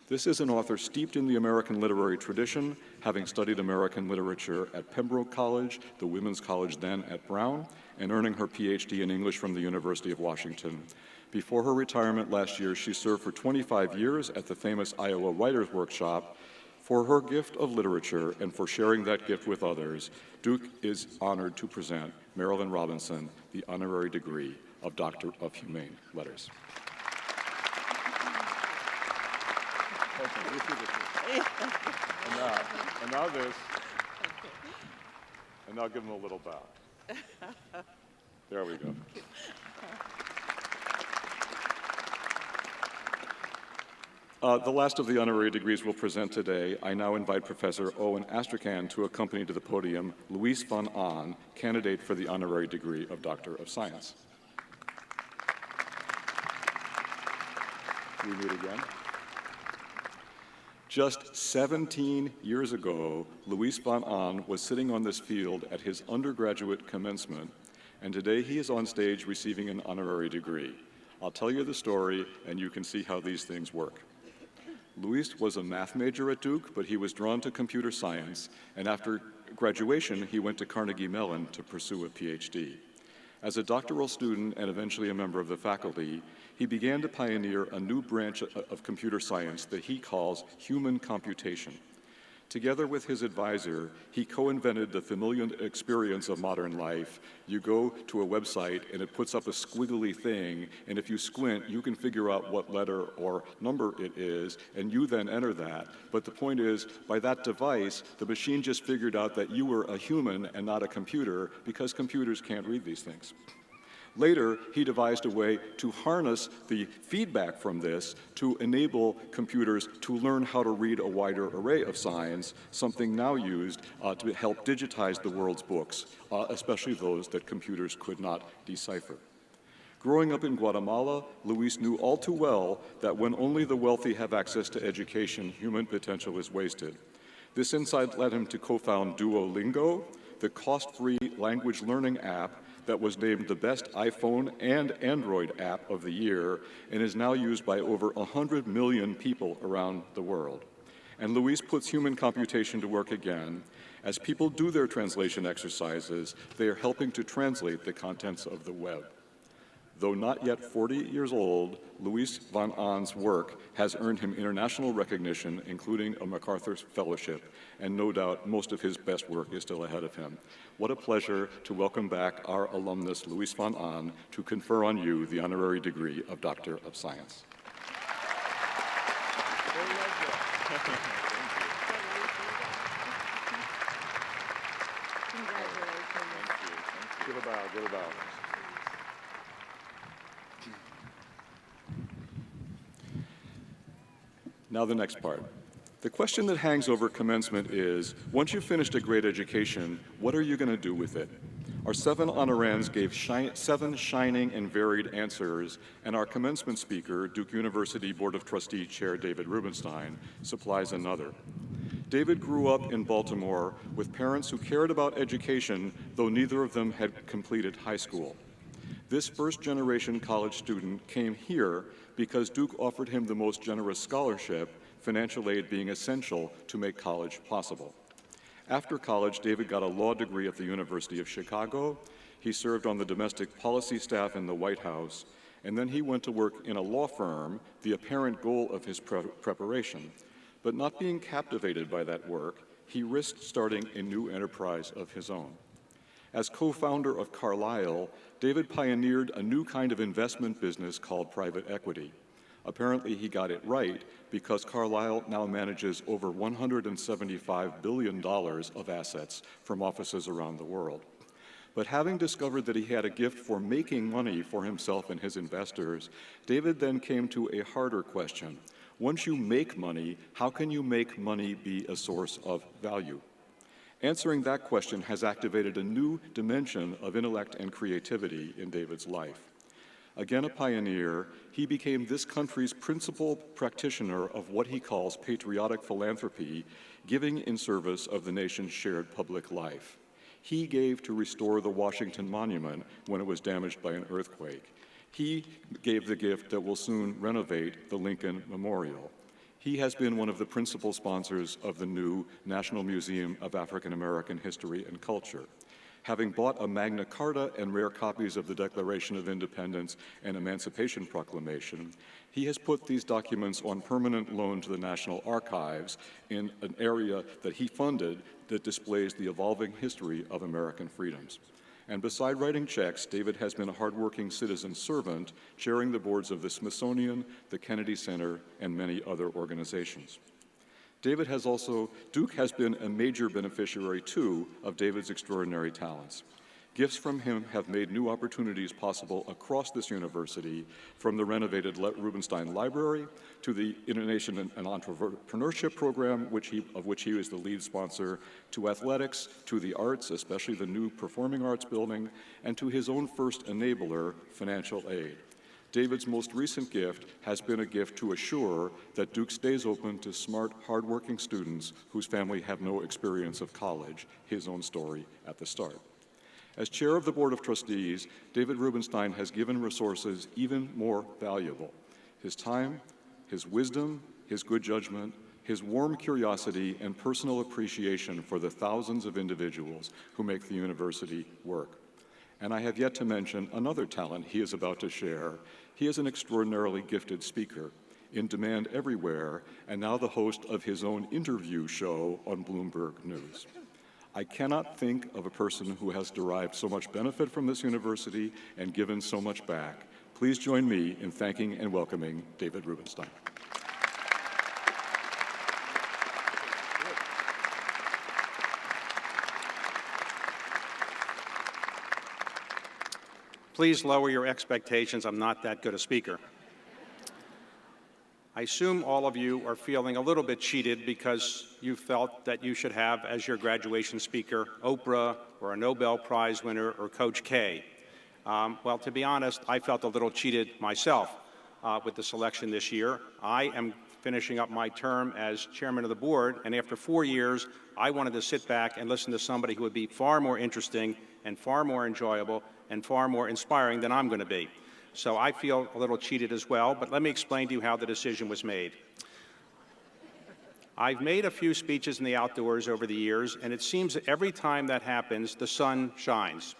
This is an author steeped in the American literary tradition, having studied American literature at Pembroke College, the women's college then at Brown, and earning her PhD in English from the University of Washington. Before her retirement last year, she served for 25 years at the famous Iowa Writers' Workshop. For her gift of literature and for sharing that gift with others, Duke is honored to present Marilyn Robinson the honorary degree of Doctor of Humane Letters. And now this, and now give him a little bow. There we go. The last of the honorary degrees we'll present today, I now invite Professor Owen Astrachan to accompany to the podium Luis von Ahn, candidate for the honorary degree of Doctor of Science. We meet again. Just 17 years ago, Luis von Ahn was sitting on this field at his undergraduate commencement, and today he is on stage receiving an honorary degree. I'll tell you the story, and you can see how these things work. Luis was a math major at Duke, but he was drawn to computer science, and after graduation, he went to Carnegie Mellon to pursue a PhD. As a doctoral student and eventually a member of the faculty, he began to pioneer a new branch of computer science that he calls human computation. Together with his advisor, he co-invented the familiar experience of modern life. You go to a website and it puts up a squiggly thing, and if you squint, you can figure out what letter or number it is, and you then enter that. But the point is, by that device, the machine just figured out that you were a human and not a computer, because computers can't read these things. Later, he devised a way to harness the feedback from this to enable computers to learn how to read a wider array of signs, something now used to help digitize the world's books, especially those that computers could not decipher. Growing up in Guatemala, Luis knew all too well that when only the wealthy have access to education, human potential is wasted. This insight led him to co-found Duolingo, the cost-free language learning app that was named the best iPhone and Android app of the year and is now used by over 100 million people around the world. And Luis puts human computation to work again. As people do their translation exercises, they are helping to translate the contents of the web. Though not yet 40 years old, Luis von Ahn's work has earned him international recognition, including a MacArthur Fellowship, and no doubt most of his best work is still ahead of him. What a pleasure to welcome back our alumnus, Luis von Ahn, to confer on you the honorary degree of Doctor of Science. Give a bow, give a bow. Now the next part. The question that hangs over commencement is, once you've finished a great education, what are you going to do with it? Our 7 honorands gave 7 shining and varied answers, and our commencement speaker, Duke University Board of Trustees Chair David Rubenstein, supplies another. David grew up in Baltimore with parents who cared about education, though neither of them had completed high school. This first-generation college student came here because Duke offered him the most generous scholarship, financial aid being essential to make college possible. After college, David got a law degree at the University of Chicago. He served on the domestic policy staff in the White House, and then he went to work in a law firm, the apparent goal of his preparation. But not being captivated by that work, he risked starting a new enterprise of his own. As co-founder of Carlyle, David pioneered a new kind of investment business called private equity. Apparently, he got it right because Carlyle now manages over $175 billion of assets from offices around the world. But having discovered that he had a gift for making money for himself and his investors, David then came to a harder question. Once you make money, how can you make money be a source of value? Answering that question has activated a new dimension of intellect and creativity in David's life. Again a pioneer, he became this country's principal practitioner of what he calls patriotic philanthropy, giving in service of the nation's shared public life. He gave to restore the Washington Monument when it was damaged by an earthquake. He gave the gift that will soon renovate the Lincoln Memorial. He has been one of the principal sponsors of the new National Museum of African American History and Culture. Having bought a Magna Carta and rare copies of the Declaration of Independence and Emancipation Proclamation, he has put these documents on permanent loan to the National Archives in an area that he funded that displays the evolving history of American freedoms. And beside writing checks, David has been a hardworking citizen servant, chairing the boards of the Smithsonian, the Kennedy Center, and many other organizations. Duke has been a major beneficiary, too, of David's extraordinary talents. Gifts from him have made new opportunities possible across this university, from the renovated Rubenstein Library to the Innovation and Entrepreneurship Program, of which he is the lead sponsor, to athletics, to the arts, especially the new Performing Arts Building, and to his own first enabler, financial aid. David's most recent gift has been a gift to assure that Duke stays open to smart, hardworking students whose family have no experience of college, his own story at the start. As chair of the Board of Trustees, David Rubenstein has given resources even more valuable: his time, his wisdom, his good judgment, his warm curiosity, and personal appreciation for the thousands of individuals who make the university work. And I have yet to mention another talent he is about to share. He is an extraordinarily gifted speaker, in demand everywhere, and now the host of his own interview show on Bloomberg News. I cannot think of a person who has derived so much benefit from this university and given so much back. Please join me in thanking and welcoming David Rubenstein. Please lower your expectations. I'm not that good a speaker. I assume all of you are feeling a little bit cheated because you felt that you should have as your graduation speaker Oprah or a Nobel Prize winner or Coach K. Well, to be honest, I felt a little cheated myself with the selection this year. I am finishing up my term as chairman of the board, and after 4 years, I wanted to sit back and listen to somebody who would be far more interesting and far more enjoyable and far more inspiring than I'm going to be. So I feel a little cheated as well, but let me explain to you how the decision was made. I've made a few speeches in the outdoors over the years, and it seems that every time that happens, the sun shines.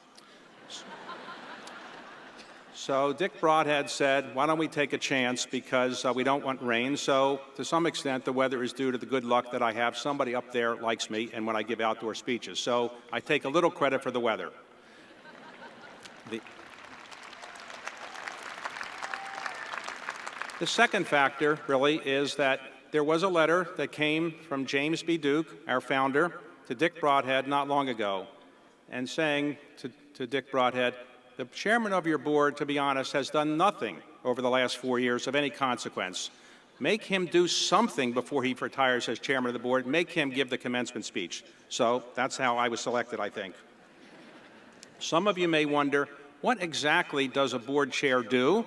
So Dick Broadhead said, why don't we take a chance, because we don't want rain. So to some extent, the weather is due to the good luck that I have. Somebody up there likes me and when I give outdoor speeches. So I take a little credit for the weather. The second factor, really, is that there was a letter that came from James B. Duke, our founder, to Dick Broadhead not long ago, and saying to Dick Broadhead, the chairman of your board, to be honest, has done nothing over the last 4 years of any consequence. Make him do something before he retires as chairman of the board. Make him give the commencement speech. So that's how I was selected, I think. Some of you may wonder, what exactly does a board chair do?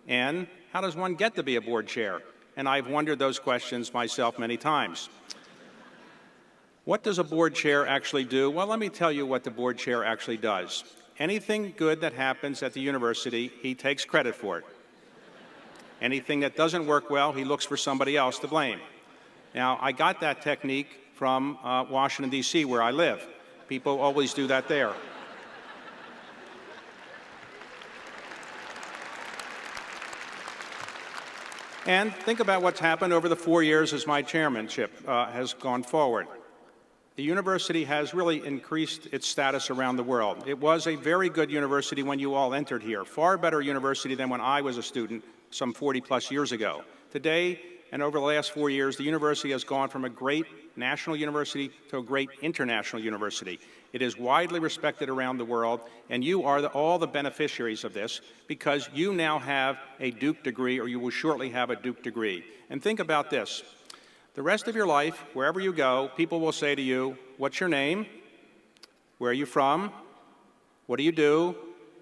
And how does one get to be a board chair? And I've wondered those questions myself many times. What does a board chair actually do? Well, let me tell you what the board chair actually does. Anything good that happens at the university, he takes credit for it. Anything that doesn't work well, he looks for somebody else to blame. Now, I got that technique from Washington, D.C., where I live. People always do that there. And think about what's happened over the 4 years as my chairmanship has gone forward. The university has really increased its status around the world. It was a very good university when you all entered here, far better university than when I was a student some 40-plus years ago. Today, And over the last 4 years, the university has gone from a great national university to a great international university. It is widely respected around the world, and you are all the beneficiaries of this because you now have a Duke degree, or you will shortly have a Duke degree. And think about this. The rest of your life, wherever you go, people will say to you, what's your name? Where are you from? What do you do?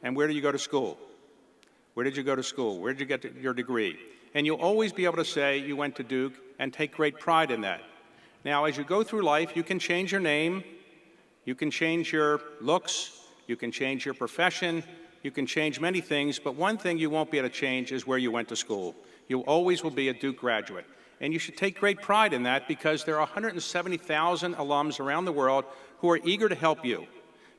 And where do you go to school? Where did you go to school? Where did you get your degree? And you'll always be able to say you went to Duke and take great pride in that. Now, as you go through life, you can change your name, you can change your looks, you can change your profession, you can change many things, but one thing you won't be able to change is where you went to school. You always will be a Duke graduate. And you should take great pride in that because there are 170,000 alums around the world who are eager to help you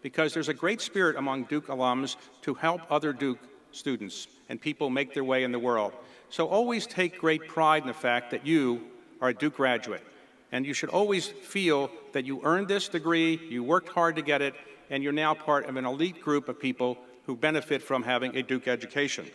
because there's a great spirit among Duke alums to help other Duke students and people make their way in the world. So always take great pride in the fact that you are a Duke graduate. And you should always feel that you earned this degree, you worked hard to get it, and you're now part of an elite group of people who benefit from having a Duke education.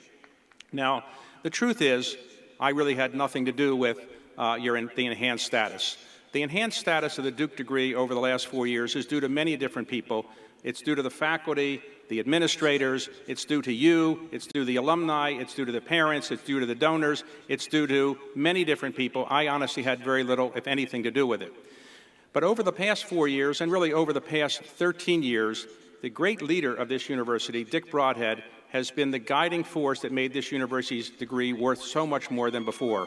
Now, the truth is, I really had nothing to do with the enhanced status. The enhanced status of the Duke degree over the last 4 years is due to many different people. It's due to the faculty, the administrators, it's due to you, it's due to the alumni, it's due to the parents, it's due to the donors, it's due to many different people. I honestly had very little, if anything, to do with it. But over the past 4 years, and really over the past 13 years, the great leader of this university, Dick Broadhead, has been the guiding force that made this university's degree worth so much more than before.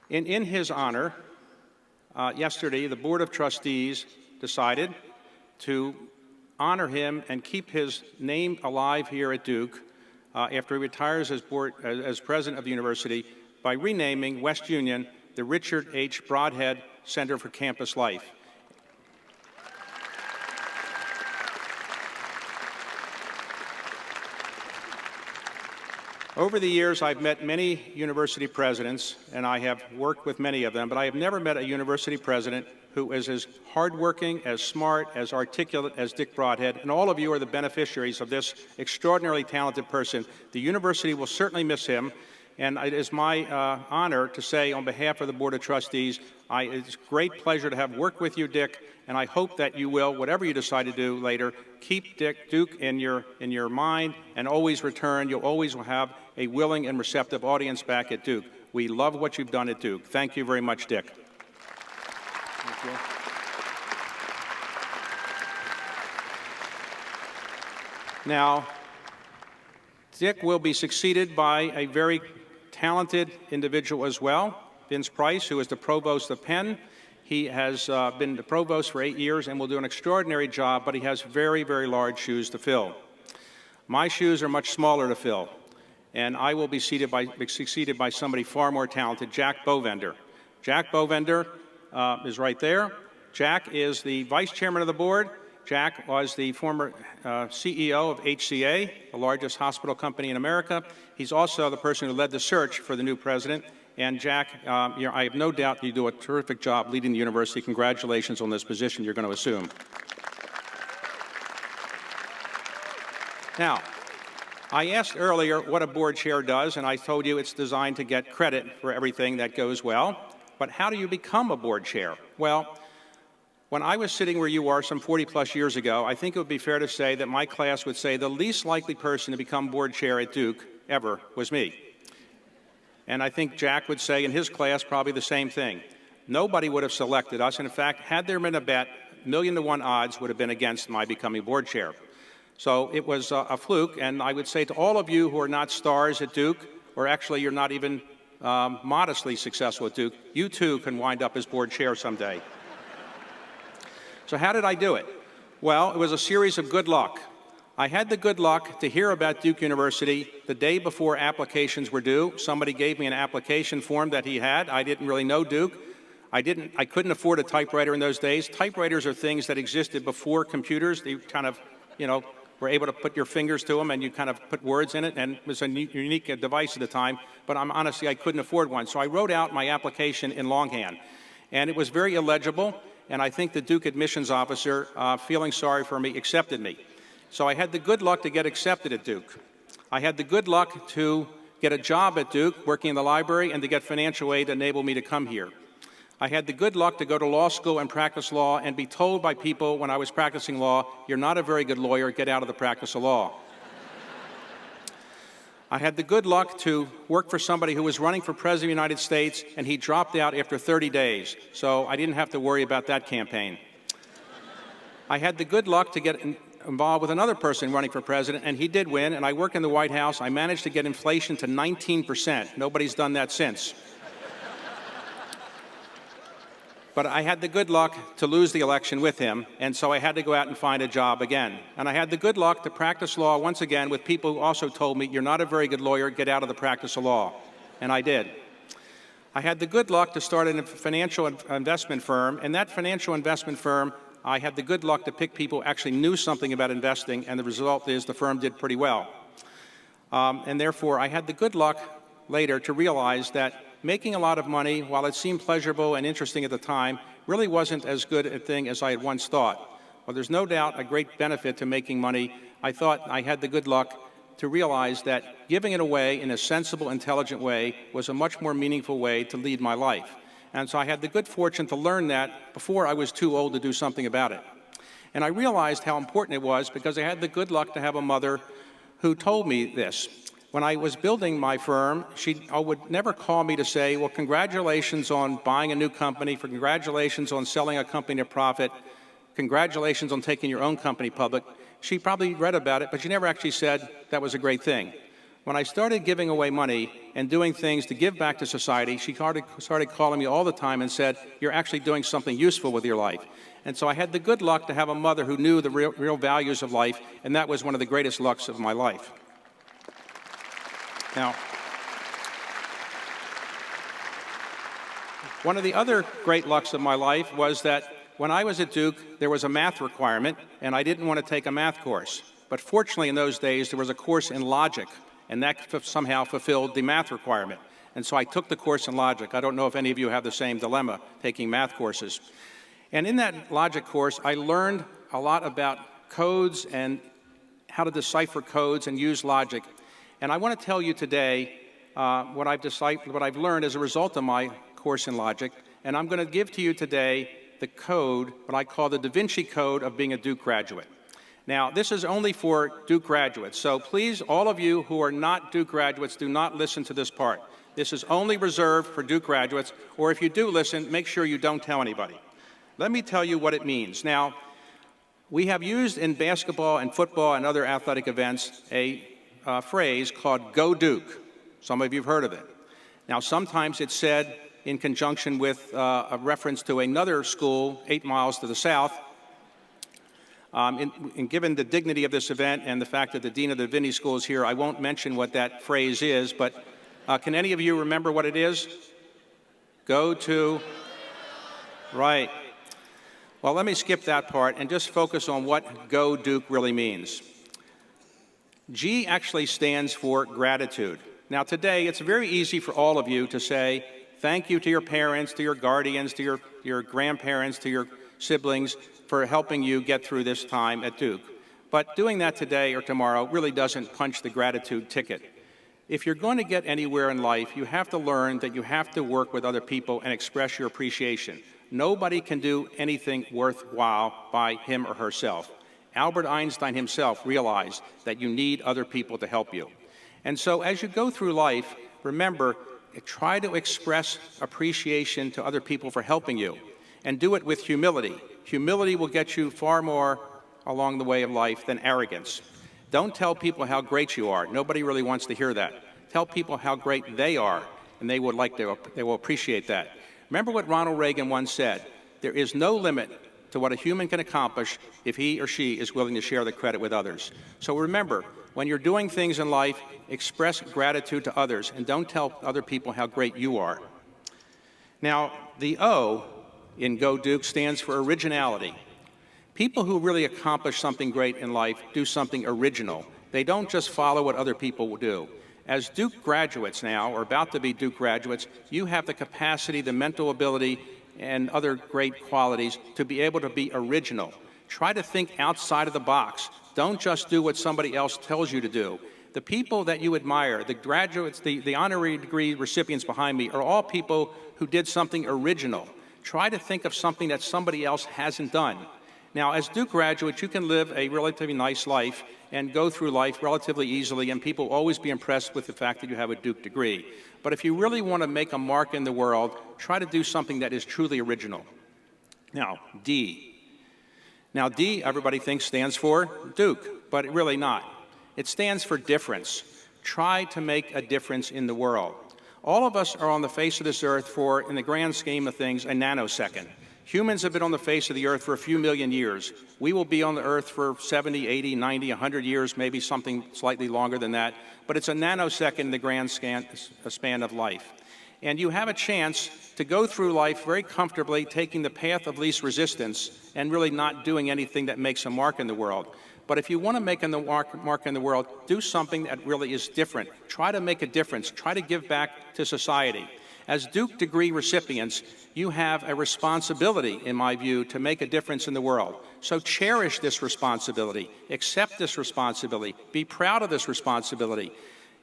In his honor, yesterday, the Board of Trustees decided to honor him and keep his name alive here at Duke after he retires as president of the university by renaming West Union the Richard H. Broadhead Center for Campus Life. Over the years, I've met many university presidents, and I have worked with many of them, but I have never met a university president who is as hardworking, as smart, as articulate as Dick Broadhead, and all of you are the beneficiaries of this extraordinarily talented person. The university will certainly miss him, and it is my honor to say on behalf of the Board of Trustees, it's a great pleasure to have worked with you, Dick, and I hope that you will, whatever you decide to do later, keep Duke in your mind and always return. You'll always have a willing and receptive audience back at Duke. We love what you've done at Duke. Thank you very much, Dick. Thank you. Now, Dick will be succeeded by a very talented individual as well, Vince Price, who is the provost of Penn. He has been the provost for 8 years and will do an extraordinary job, but he has very, very large shoes to fill. My shoes are much smaller to fill, and I will be succeeded by somebody far more talented, Jack Bovender. Jack Bovender is right there. Jack is the vice chairman of the board. Jack was the former CEO of HCA, the largest hospital company in America. He's also the person who led the search for the new president. And Jack, I have no doubt you do a terrific job leading the university. Congratulations on this position you're going to assume. Now, I asked earlier what a board chair does, and I told you it's designed to get credit for everything that goes well. But how do you become a board chair? Well, when I was sitting where you are some 40-plus years ago, I think it would be fair to say that my class would say the least likely person to become board chair at Duke ever was me. And I think Jack would say in his class probably the same thing. Nobody would have selected us. And in fact, had there been a bet, 1,000,000 to 1 odds would have been against my becoming board chair. So it was a fluke. And I would say to all of you who are not stars at Duke, or actually you're not even modestly successful at Duke, you too can wind up as board chair someday. So how did I do it? Well, it was a series of good luck. I had the good luck to hear about Duke University the day before applications were due. Somebody gave me an application form that he had. I didn't really know Duke. I couldn't afford a typewriter in those days. Typewriters are things that existed before computers. They kind of, were able to put your fingers to them and you kind of put words in it, and it was a unique device at the time. But honestly, I couldn't afford one. So I wrote out my application in longhand. And it was very illegible. and I think the Duke admissions officer, feeling sorry for me, accepted me. So I had the good luck to get accepted at Duke. I had the good luck to get a job at Duke, working in the library, and to get financial aid to enable me to come here. I had the good luck to go to law school and practice law and be told by people when I was practicing law, "You're not a very good lawyer, get out of the practice of law." I had the good luck to work for somebody who was running for President of the United States, and he dropped out after 30 days, so I didn't have to worry about that campaign. I had the good luck to get involved with another person running for president, and he did win, and I work in the White House. I managed to get inflation to 19%. Nobody's done that since. But I had the good luck to lose the election with him, and so I had to go out and find a job again. And I had the good luck to practice law once again with people who also told me, "You're not a very good lawyer, get out of the practice of law." And I did. I had the good luck to start a financial investment firm, and that financial investment firm, I had the good luck to pick people who actually knew something about investing, and the result is the firm did pretty well. And therefore, I had the good luck later to realize that making a lot of money, while it seemed pleasurable and interesting at the time, really wasn't as good a thing as I had once thought. Well, there's no doubt a great benefit to making money. I thought I had the good luck to realize that giving it away in a sensible, intelligent way was a much more meaningful way to lead my life. And so I had the good fortune to learn that before I was too old to do something about it. And I realized how important it was because I had the good luck to have a mother who told me this. When I was building my firm, she would never call me to say, "Well, congratulations on buying a new company, congratulations on selling a company at profit, congratulations on taking your own company public." She probably read about it, but she never actually said that was a great thing. When I started giving away money and doing things to give back to society, she started calling me all the time and said, "You're actually doing something useful with your life." And so I had the good luck to have a mother who knew the real values of life, and that was one of the greatest lucks of my life. Now, one of the other great lucks of my life was that when I was at Duke, there was a math requirement, and I didn't want to take a math course. But fortunately, in those days, there was a course in logic, and that somehow fulfilled the math requirement. And so I took the course in logic. I don't know if any of you have the same dilemma, taking math courses. And in that logic course, I learned a lot about codes and how to decipher codes and use logic. And I want to tell you today what I've learned as a result of my course in logic. And I'm going to give to you today the code, what I call the Da Vinci Code of being a Duke graduate. Now, this is only for Duke graduates. So please, all of you who are not Duke graduates, do not listen to this part. This is only reserved for Duke graduates. Or if you do listen, make sure you don't tell anybody. Let me tell you what it means. Now, we have used in basketball and football and other athletic events a phrase called "Go Duke." Some of you have heard of it. Now, sometimes it's said in conjunction with a reference to another school 8 miles to the south. And given the dignity of this event and the fact that the dean of the Vinny School is here, I won't mention what that phrase is, but can any of you remember what it is? Go to, right. Well, let me skip that part and just focus on what Go Duke really means. G actually stands for gratitude. Now today, it's very easy for all of you to say thank you to your parents, to your guardians, to your grandparents, to your siblings for helping you get through this time at Duke. But doing that today or tomorrow really doesn't punch the gratitude ticket. If you're going to get anywhere in life, you have to learn that you have to work with other people and express your appreciation. Nobody can do anything worthwhile by him or herself. Albert Einstein himself realized that you need other people to help you. And so as you go through life, remember, try to express appreciation to other people for helping you, and do it with humility. Humility will get you far more along the way of life than arrogance. Don't tell people how great you are. Nobody really wants to hear that. Tell people how great they are, and they will appreciate that. Remember what Ronald Reagan once said, there is no limit to what a human can accomplish if he or she is willing to share the credit with others. So remember, when you're doing things in life, express gratitude to others, and don't tell other people how great you are. Now, the O in Go Duke stands for originality. People who really accomplish something great in life do something original. They don't just follow what other people will do. As Duke graduates now, or about to be Duke graduates, you have the capacity, the mental ability and other great qualities to be able to be original. Try to think outside of the box. Don't just do what somebody else tells you to do. The people that you admire, the graduates, the honorary degree recipients behind me, are all people who did something original. Try to think of something that somebody else hasn't done. Now, as Duke graduates, you can live a relatively nice life and go through life relatively easily, and people will always be impressed with the fact that you have a Duke degree. But if you really want to make a mark in the world, try to do something that is truly original. Now, D. Now, D, everybody thinks stands for Duke, but really not. It stands for difference. Try to make a difference in the world. All of us are on the face of this earth for, in the grand scheme of things, a nanosecond. Humans have been on the face of the earth for a few million years. We will be on the earth for 70, 80, 90, 100 years, maybe something slightly longer than that. But it's a nanosecond in the grand span of life. And you have a chance to go through life very comfortably, taking the path of least resistance and really not doing anything that makes a mark in the world. But if you want to make a mark in the world, do something that really is different. Try to make a difference. Try to give back to society. As Duke degree recipients, you have a responsibility, in my view, to make a difference in the world. So cherish this responsibility. Accept this responsibility. Be proud of this responsibility.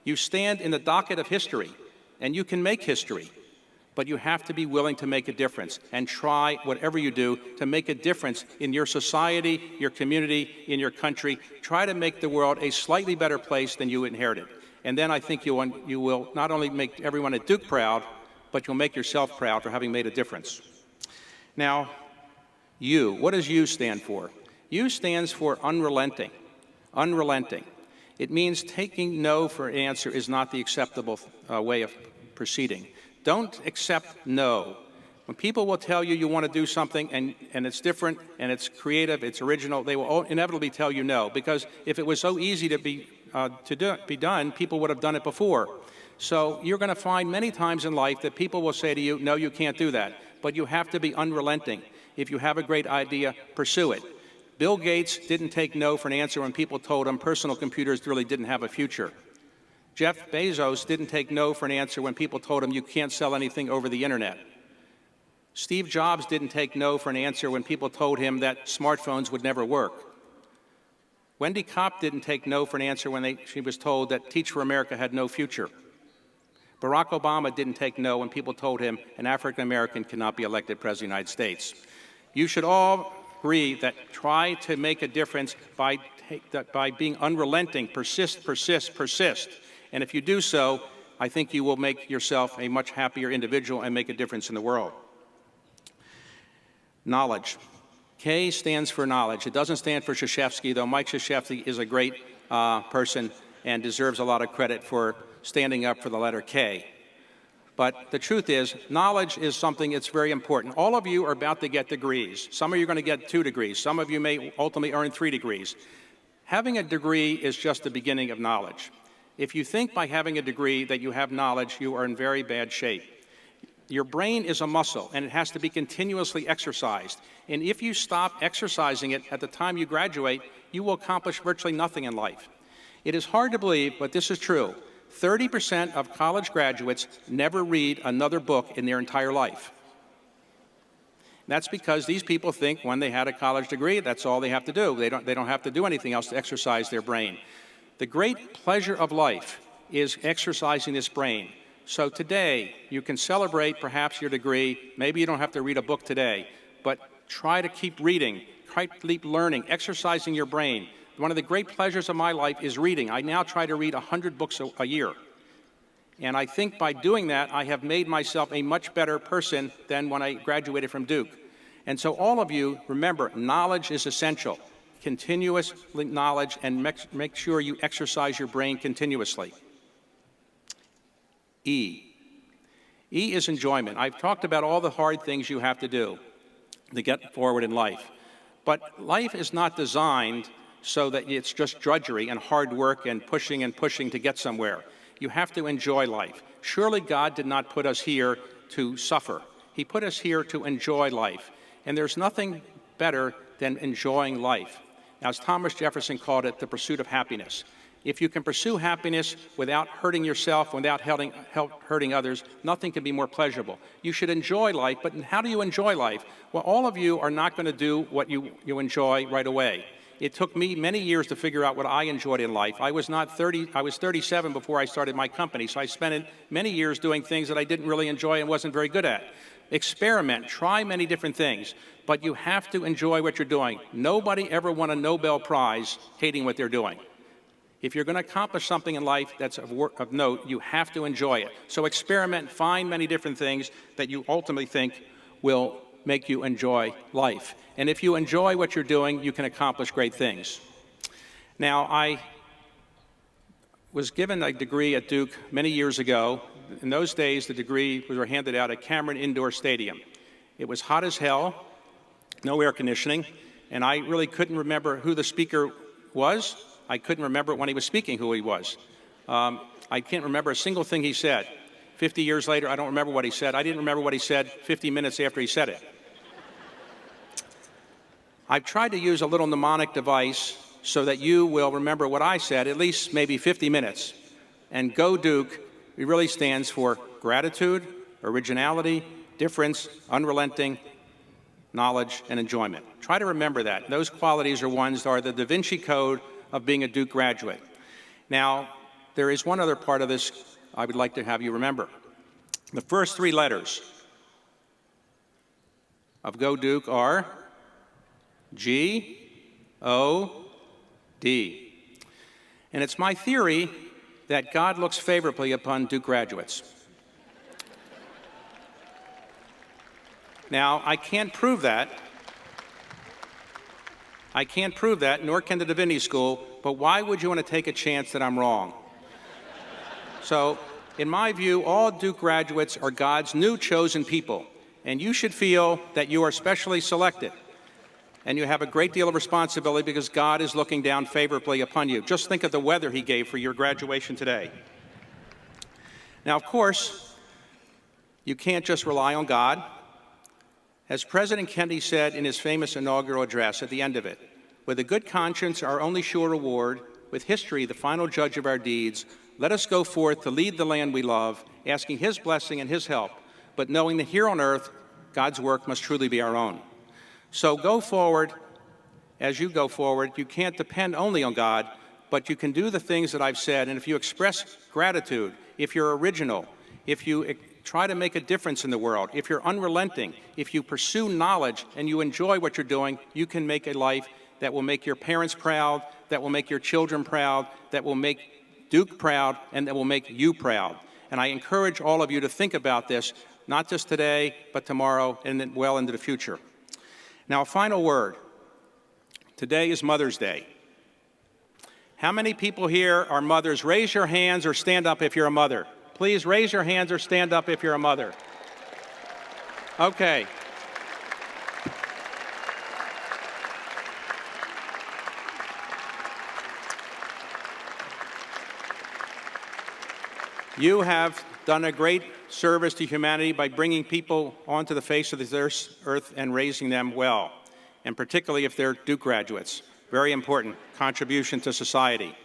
You stand in the docket of history, and you can make history. But you have to be willing to make a difference and try, whatever you do, to make a difference in your society, your community, in your country. Try to make the world a slightly better place than you inherited. And then I think you will not only make everyone at Duke proud, but you'll make yourself proud for having made a difference. Now, U. What does U stand for? U stands for unrelenting. Unrelenting. It means taking no for an answer is not the acceptable way of proceeding. Don't accept no. When people will tell you you want to do something and it's different and it's creative, it's original, they will inevitably tell you no. Because if it was so easy to be done, people would have done it before. So you're going to find many times in life that people will say to you, no, you can't do that. But you have to be unrelenting. If you have a great idea, pursue it. Bill Gates didn't take no for an answer when people told him personal computers really didn't have a future. Jeff Bezos didn't take no for an answer when people told him you can't sell anything over the internet. Steve Jobs didn't take no for an answer when people told him that smartphones would never work. Wendy Kopp didn't take no for an answer when she was told that Teach for America had no future. Barack Obama didn't take no when people told him an African American cannot be elected President of the United States. You should all agree that try to make a difference by being unrelenting, persist, persist, persist. And if you do so, I think you will make yourself a much happier individual and make a difference in the world. Knowledge. K stands for knowledge. It doesn't stand for Krzyzewski, though Mike Krzyzewski is a great person and deserves a lot of credit for standing up for the letter K. But the truth is, knowledge is something that's very important. All of you are about to get degrees. Some of you are going to get 2 degrees. Some of you may ultimately earn 3 degrees. Having a degree is just the beginning of knowledge. If you think by having a degree that you have knowledge, you are in very bad shape. Your brain is a muscle, and it has to be continuously exercised. And if you stop exercising it at the time you graduate, you will accomplish virtually nothing in life. It is hard to believe, but this is true. 30% of college graduates never read another book in their entire life. That's because these people think when they had a college degree, that's all they have to do. They don't have to do anything else to exercise their brain. The great pleasure of life is exercising this brain. So today, you can celebrate perhaps your degree. Maybe you don't have to read a book today, but try to keep reading, try to keep learning, exercising your brain. One of the great pleasures of my life is reading. I now try to read 100 books a year. And I think by doing that, I have made myself a much better person than when I graduated from Duke. And so all of you, remember, knowledge is essential. Continuous knowledge, and make sure you exercise your brain continuously. E. E is enjoyment. I've talked about all the hard things you have to do to get forward in life. But life is not designed so that it's just drudgery and hard work and pushing to get somewhere. You have to enjoy life. Surely God did not put us here to suffer. He put us here to enjoy life. And there's nothing better than enjoying life. Now, as Thomas Jefferson called it, the pursuit of happiness. If you can pursue happiness without hurting yourself, without hurting others, nothing can be more pleasurable. You should enjoy life, but how do you enjoy life? Well, all of you are not going to do what you enjoy right away. It took me many years to figure out what I enjoyed in life. I was 37 before I started my company, so I spent many years doing things that I didn't really enjoy and wasn't very good at. Experiment, try many different things, but you have to enjoy what you're doing. Nobody ever won a Nobel Prize hating what they're doing. If you're going to accomplish something in life that's of note, you have to enjoy it. So experiment, find many different things that you ultimately think will make you enjoy life. And if you enjoy what you're doing, you can accomplish great things. Now, I was given a degree at Duke many years ago. In those days, the degree was handed out at Cameron Indoor Stadium. It was hot as hell, no air conditioning, and I really couldn't remember who the speaker was. I couldn't remember when he was speaking who he was. I can't remember a single thing he said. 50 years later, I don't remember what he said. I didn't remember what he said 50 minutes after he said it. I've tried to use a little mnemonic device so that you will remember what I said at least maybe 50 minutes. And Go Duke, it really stands for gratitude, originality, difference, unrelenting, knowledge, and enjoyment. Try to remember that. Those qualities are the Da Vinci Code of being a Duke graduate. Now, there is one other part of this I would like to have you remember. The first three letters of Go Duke are G-O-D. And it's my theory that God looks favorably upon Duke graduates. Now, I can't prove that. Nor can the Divinity School, but why would you want to take a chance that I'm wrong? So, in my view, all Duke graduates are God's new chosen people, and you should feel that you are specially selected, and you have a great deal of responsibility because God is looking down favorably upon you. Just think of the weather He gave for your graduation today. Now, of course, you can't just rely on God. As President Kennedy said in his famous inaugural address at the end of it, with a good conscience our only sure reward, with history the final judge of our deeds, let us go forth to lead the land we love, asking His blessing and His help, but knowing that here on earth, God's work must truly be our own. So go forward. As you go forward, you can't depend only on God, but you can do the things that I've said, and if you express gratitude, if you're original, if you try to make a difference in the world, if you're unrelenting, if you pursue knowledge and you enjoy what you're doing, you can make a life that will make your parents proud, that will make your children proud, that will make Duke proud, and that will make you proud. And I encourage all of you to think about this, not just today, but tomorrow and then well into the future. Now, a final word. Today is Mother's Day. How many people here are mothers? Raise your hands or stand up if you're a mother. Please raise your hands or stand up if you're a mother. Okay. You have done a great service to humanity by bringing people onto the face of this earth and raising them well, and particularly if they're Duke graduates. Very important contribution to society.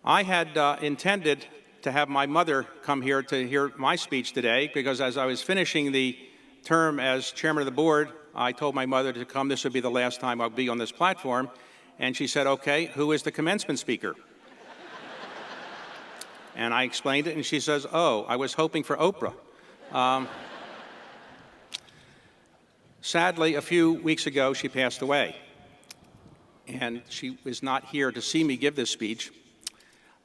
I had intended to have my mother come here to hear my speech today because as I was finishing the term as chairman of the board, I told my mother to come. This would be the last time I'll be on this platform. And she said, okay, who is the commencement speaker? And I explained it, and she says, oh, I was hoping for Oprah. Sadly, a few weeks ago, she passed away. And she was not here to see me give this speech.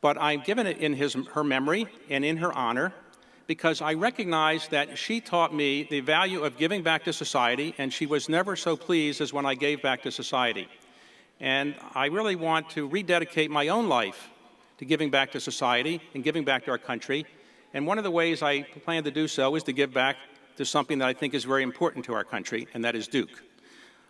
But I've given it in her memory and in her honor because I recognize that she taught me the value of giving back to society, and she was never so pleased as when I gave back to society. And I really want to rededicate my own life to giving back to society and giving back to our country. And one of the ways I plan to do so is to give back to something that I think is very important to our country, and that is Duke.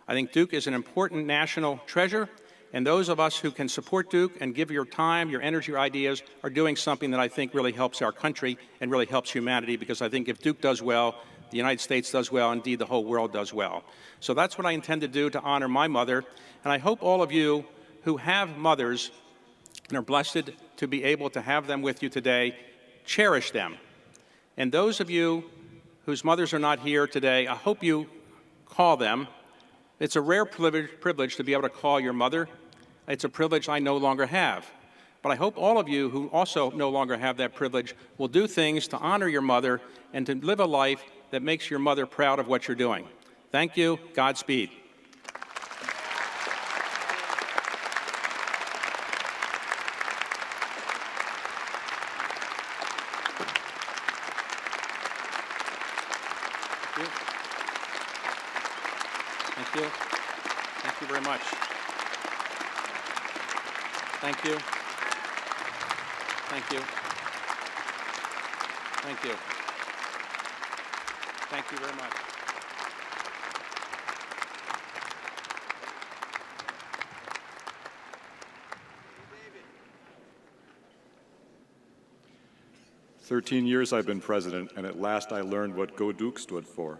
I think Duke is an important national treasure, and those of us who can support Duke and give your time, your energy, your ideas are doing something that I think really helps our country and really helps humanity, because I think if Duke does well, the United States does well, indeed the whole world does well. So that's what I intend to do to honor my mother, and I hope all of you who have mothers and are blessed to be able to have them with you today. Cherish them. And those of you whose mothers are not here today, I hope you call them. It's a rare privilege to be able to call your mother. It's a privilege I no longer have. But I hope all of you who also no longer have that privilege will do things to honor your mother and to live a life that makes your mother proud of what you're doing. Thank you. Godspeed. Thank you. Thank you very much. Thank you. Thank you. Thank you. Thank you very much. For 13 years I've been president, and at last I learned what Go Duke stood for.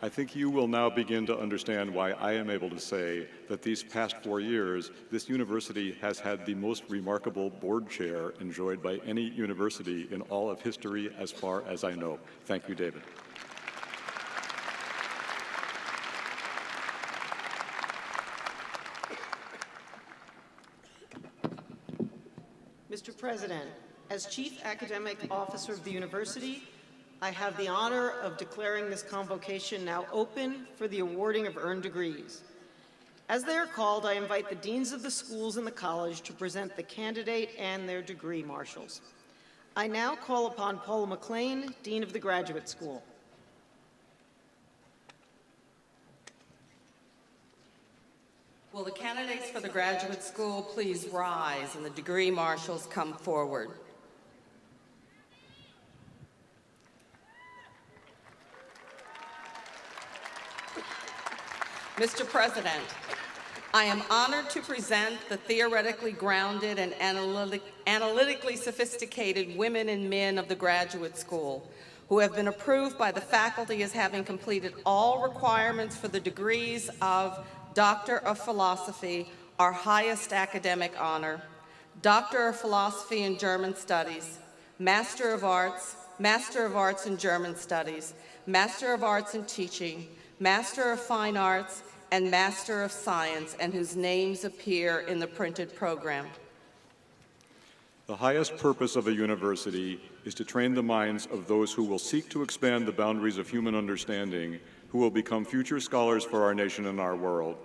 I think you will now begin to understand why I am able to say that these past 4 years, this university has had the most remarkable board chair enjoyed by any university in all of history as far as I know. Thank you, David. Mr. President, as Chief Academic Officer of the university, I have the honor of declaring this convocation now open for the awarding of earned degrees. As they are called, I invite the deans of the schools and the college to present the candidate and their degree marshals. I now call upon Paula McLean, Dean of the Graduate School. Will the candidates for the graduate school please rise and the degree marshals come forward? Mr. President, I am honored to present the theoretically grounded and analytically sophisticated women and men of the graduate school who have been approved by the faculty as having completed all requirements for the degrees of Doctor of Philosophy, our highest academic honor, Doctor of Philosophy in German Studies, Master of Arts in German Studies, Master of Arts in Teaching, Master of Fine Arts, and Master of Science, and whose names appear in the printed program. The highest purpose of a university is to train the minds of those who will seek to expand the boundaries of human understanding, who will become future scholars for our nation and our world.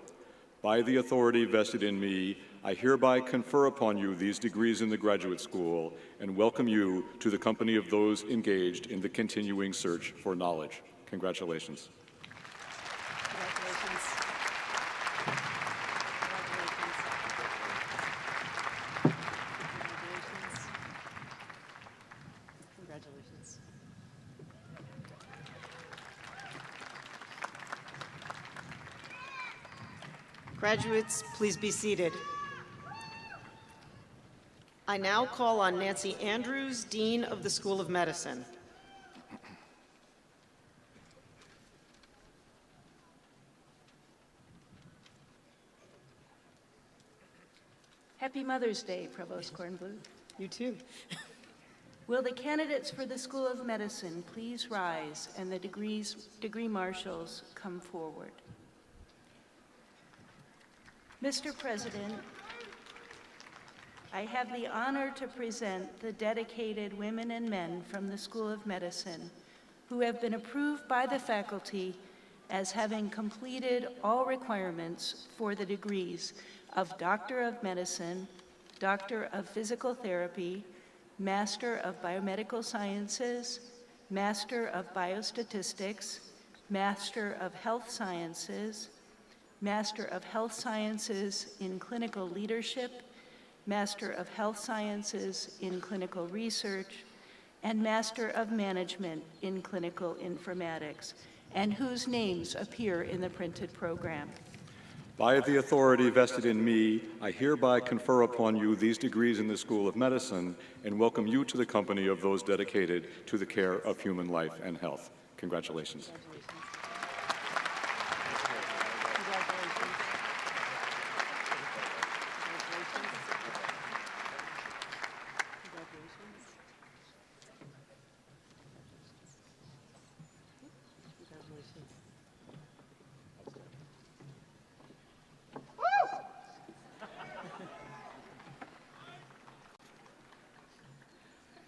By the authority vested in me, I hereby confer upon you these degrees in the graduate school and welcome you to the company of those engaged in the continuing search for knowledge. Congratulations. Congratulations. Graduates, please be seated. I now call on Nancy Andrews, Dean of the School of Medicine. Happy Mother's Day, Provost Kornblum. You too. Will the candidates for the School of Medicine please rise and the degree marshals come forward? Mr. President, I have the honor to present the dedicated women and men from the School of Medicine who have been approved by the faculty as having completed all requirements for the degrees of Doctor of Medicine, Doctor of Physical Therapy, Master of Biomedical Sciences, Master of Biostatistics, Master of Health Sciences, Master of Health Sciences in Clinical Leadership, Master of Health Sciences in Clinical Research, and Master of Management in Clinical Informatics, and whose names appear in the printed program. By the authority vested in me, I hereby confer upon you these degrees in the School of Medicine and welcome you to the company of those dedicated to the care of human life and health. Congratulations.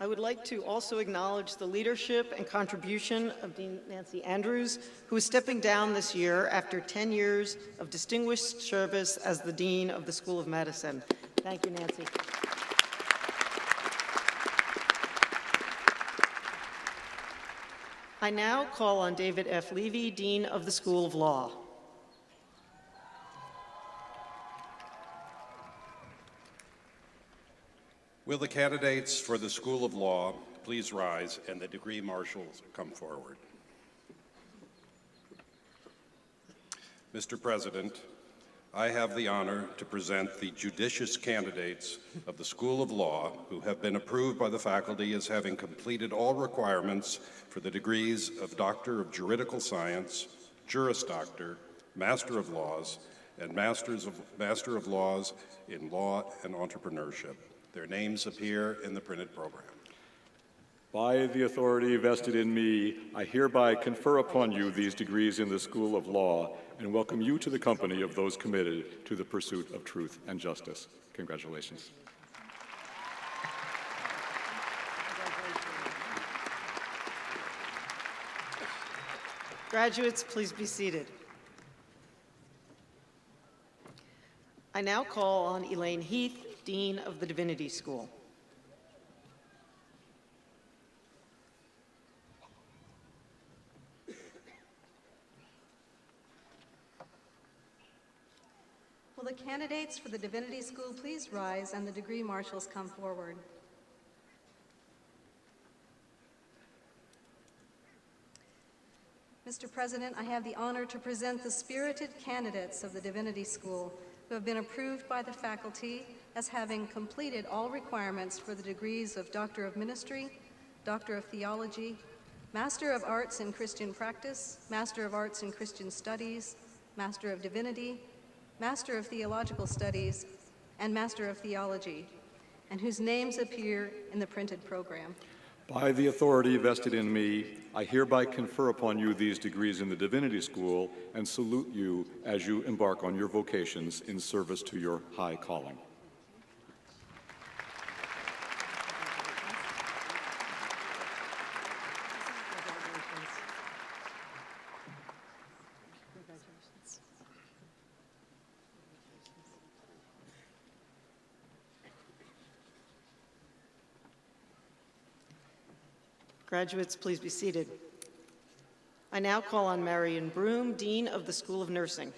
would like to also acknowledge the leadership and contribution of Dean Nancy Andrews, who is stepping down this year after 10 years of distinguished service as the Dean of the School of Medicine. Thank you, Nancy. I now call on David F. Levy, Dean of the School of Law. Will the candidates for the School of Law please rise and the degree marshals come forward? Mr. President, I have the honor to present the judicious candidates of the School of Law who have been approved by the faculty as having completed all requirements for the degrees of Doctor of Juridical Science, Juris Doctor, Master of Laws, and Master of Laws in Law and Entrepreneurship. Their names appear in the printed program. By the authority vested in me, I hereby confer upon you these degrees in the School of Law and welcome you to the company of those committed to the pursuit of truth and justice. Congratulations. Graduates, please be seated. I now call on Elaine Heath, Dean of the Divinity School. Will the candidates for the Divinity School please rise and the degree marshals come forward? Mr. President, I have the honor to present the spirited candidates of the Divinity School who have been approved by the faculty as having completed all requirements for the degrees of Doctor of Ministry, Doctor of Theology, Master of Arts in Christian Practice, Master of Arts in Christian Studies, Master of Divinity, Master of Theological Studies, and Master of Theology, and whose names appear in the printed program. By the authority vested in me, I hereby confer upon you these degrees in the Divinity School and salute you as you embark on your vocations in service to your high calling. Graduates, please be seated. I now call on Marion Broom, Dean of the School of Nursing.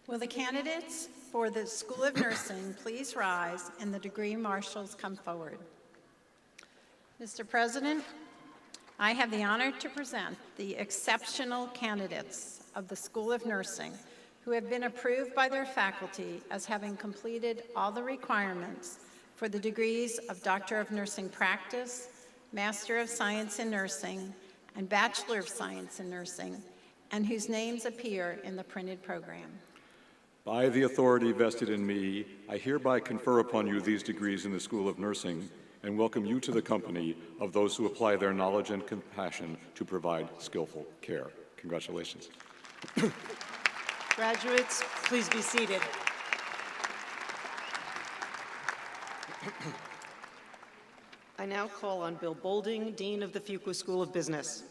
Will the candidates for the School of Nursing please rise and the degree marshals come forward? Mr. President, I have the honor to present the exceptional candidates of the School of Nursing who have been approved by their faculty as having completed all the requirements for the degrees of Doctor of Nursing Practice, Master of Science in Nursing, and Bachelor of Science in Nursing, and whose names appear in the printed program. By the authority vested in me, I hereby confer upon you these degrees in the School of Nursing and welcome you to the company of those who apply their knowledge and compassion to provide skillful care. Congratulations. Graduates, please be seated. I now call on Bill Bolding, Dean of the Fuqua School of Business.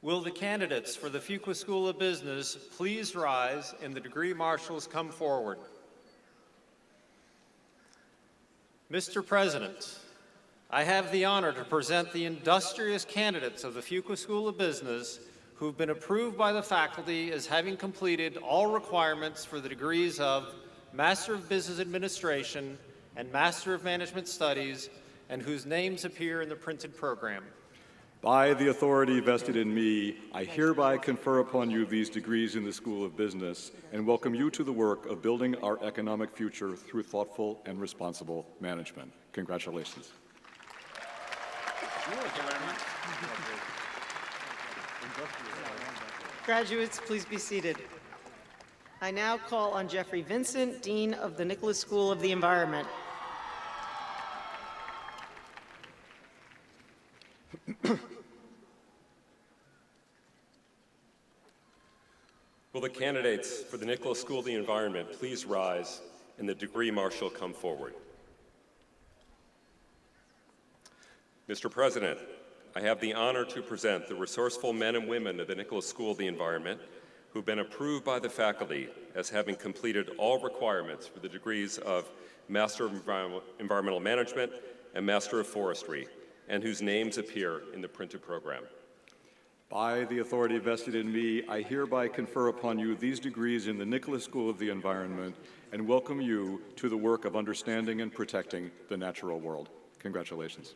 Will the candidates for the Fuqua School of Business please rise and the degree marshals come forward? Mr. President, I have the honor to present the industrious candidates of the Fuqua School of Business who've been approved by the faculty as having completed all requirements for the degrees of Master of Business Administration and Master of Management Studies, and whose names appear in the printed program. By the authority vested in me, I hereby confer upon you these degrees in the School of Business and welcome you to the work of building our economic future through thoughtful and responsible management. Congratulations. Graduates, please be seated. I now call on Jeffrey Vincent, Dean of the Nicholas School of the Environment. Will the candidates for the Nicholas School of the Environment please rise and the degree marshal come forward? Mr. President, I have the honor to present the resourceful men and women of the Nicholas School of the Environment who've been approved by the faculty as having completed all requirements for the degrees of Master of Environmental Management and Master of Forestry, and whose names appear in the printed program. By the authority vested in me, I hereby confer upon you these degrees in the Nicholas School of the Environment and welcome you to the work of understanding and protecting the natural world. Congratulations.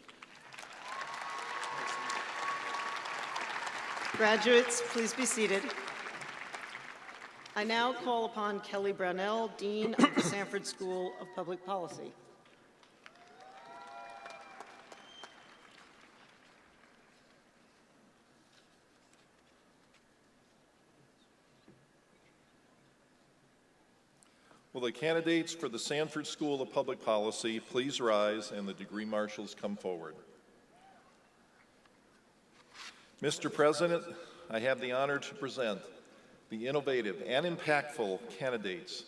Graduates, please be seated. I now call upon Kelly Brownell, Dean of the Sanford School of Public Policy. Will the candidates for the Sanford School of Public Policy please rise and the degree marshals come forward? Mr. President, I have the honor to present the innovative and impactful candidates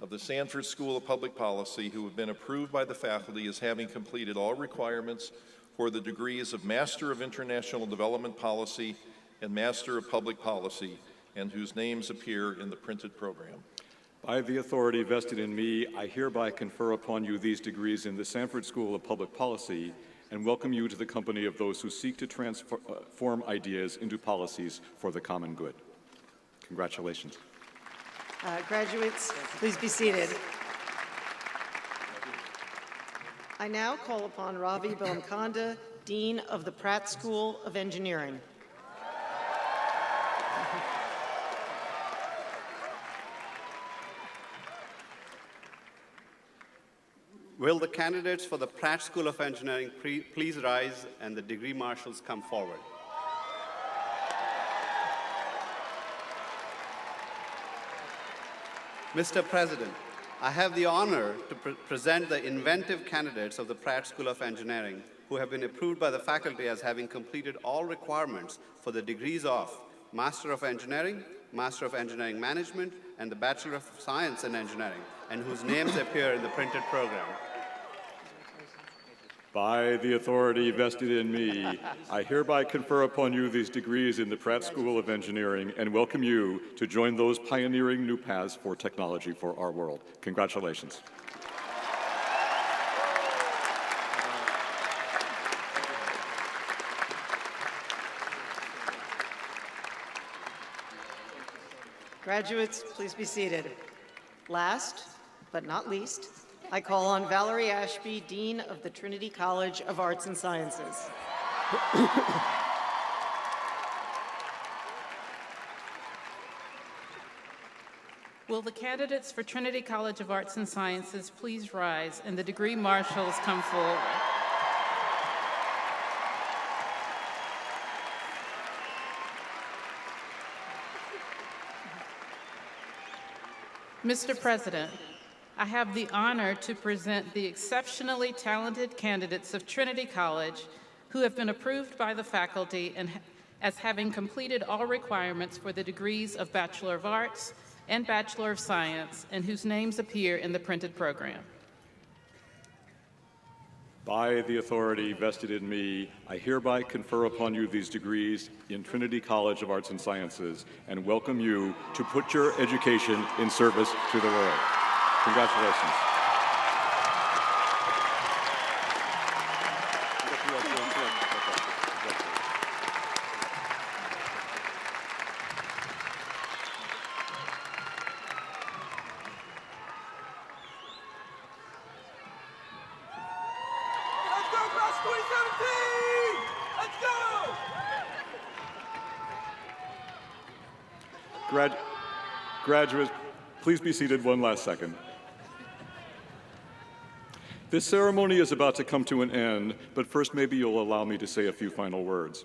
of the Sanford School of Public Policy who have been approved by the faculty as having completed all requirements for the degrees of Master of International Development Policy and Master of Public Policy, and whose names appear in the printed program. By the authority vested in me, I hereby confer upon you these degrees in the Sanford School of Public Policy and welcome you to the company of those who seek to transform ideas into policies for the common good. Congratulations. Graduates, please be seated. I now call upon Ravi Belamkonda, Dean of the Pratt School of Engineering. Will the candidates for the Pratt School of Engineering please rise and the degree marshals come forward? Mr. President, I have the honor to present the inventive candidates of the Pratt School of Engineering who have been approved by the faculty as having completed all requirements for the degrees of Master of Engineering, Master of Engineering Management, and the Bachelor of Science in Engineering, and whose names appear in the printed program. By the authority vested in me, I hereby confer upon you these degrees in the Pratt School of Engineering and welcome you to join those pioneering new paths for technology for our world. Congratulations. Graduates, please be seated. Last, but not least, I call on Valerie Ashby, Dean of the Trinity College of Arts and Sciences. Will the candidates for Trinity College of Arts and Sciences please rise and the degree marshals come forward? Mr. President, I have the honor to present the exceptionally talented candidates of Trinity College who have been approved by the faculty and as having completed all requirements for the degrees of Bachelor of Arts and Bachelor of Science, and whose names appear in the printed program. By the authority vested in me, I hereby confer upon you these degrees in Trinity College of Arts and Sciences and welcome you to put your education in service to the world. Congratulations. Graduates, please be seated one last second. This ceremony is about to come to an end, but first maybe you'll allow me to say a few final words.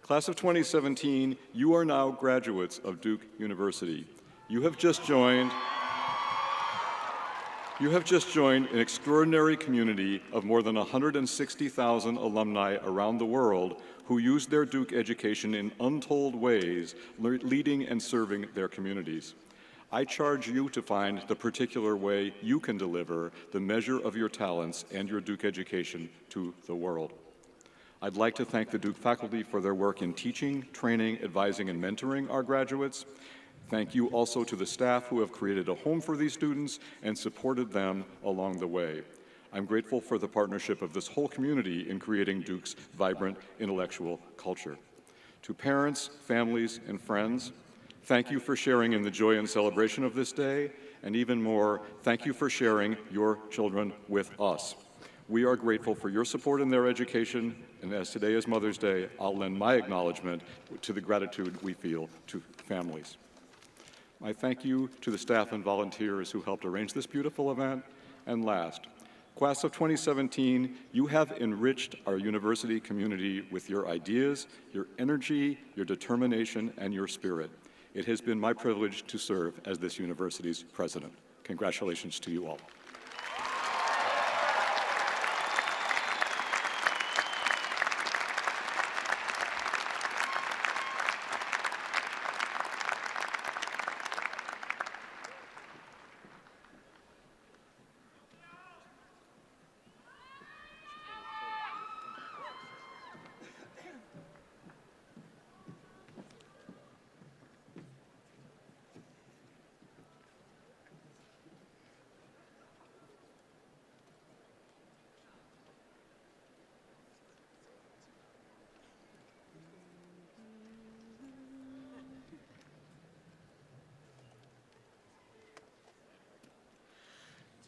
Class of 2017, you are now graduates of Duke University. You have just joined an extraordinary community of more than 160,000 alumni around the world who use their Duke education in untold ways, leading and serving their communities. I charge you to find the particular way you can deliver the measure of your talents and your Duke education to the world. I'd like to thank the Duke faculty for their work in teaching, training, advising, and mentoring our graduates. Thank you also to the staff who have created a home for these students and supported them along the way. I'm grateful for the partnership of this whole community in creating Duke's vibrant intellectual culture. To parents, families, and friends, thank you for sharing in the joy and celebration of this day, and even more, thank you for sharing your children with us. We are grateful for your support in their education, and as today is Mother's Day, I'll lend my acknowledgement to the gratitude we feel to families. My thank you to the staff and volunteers who helped arrange this beautiful event. And last, Class of 2017, you have enriched our university community with your ideas, your energy, your determination, and your spirit. It has been my privilege to serve as this university's president. Congratulations to you all.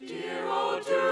Dear, oh, dear.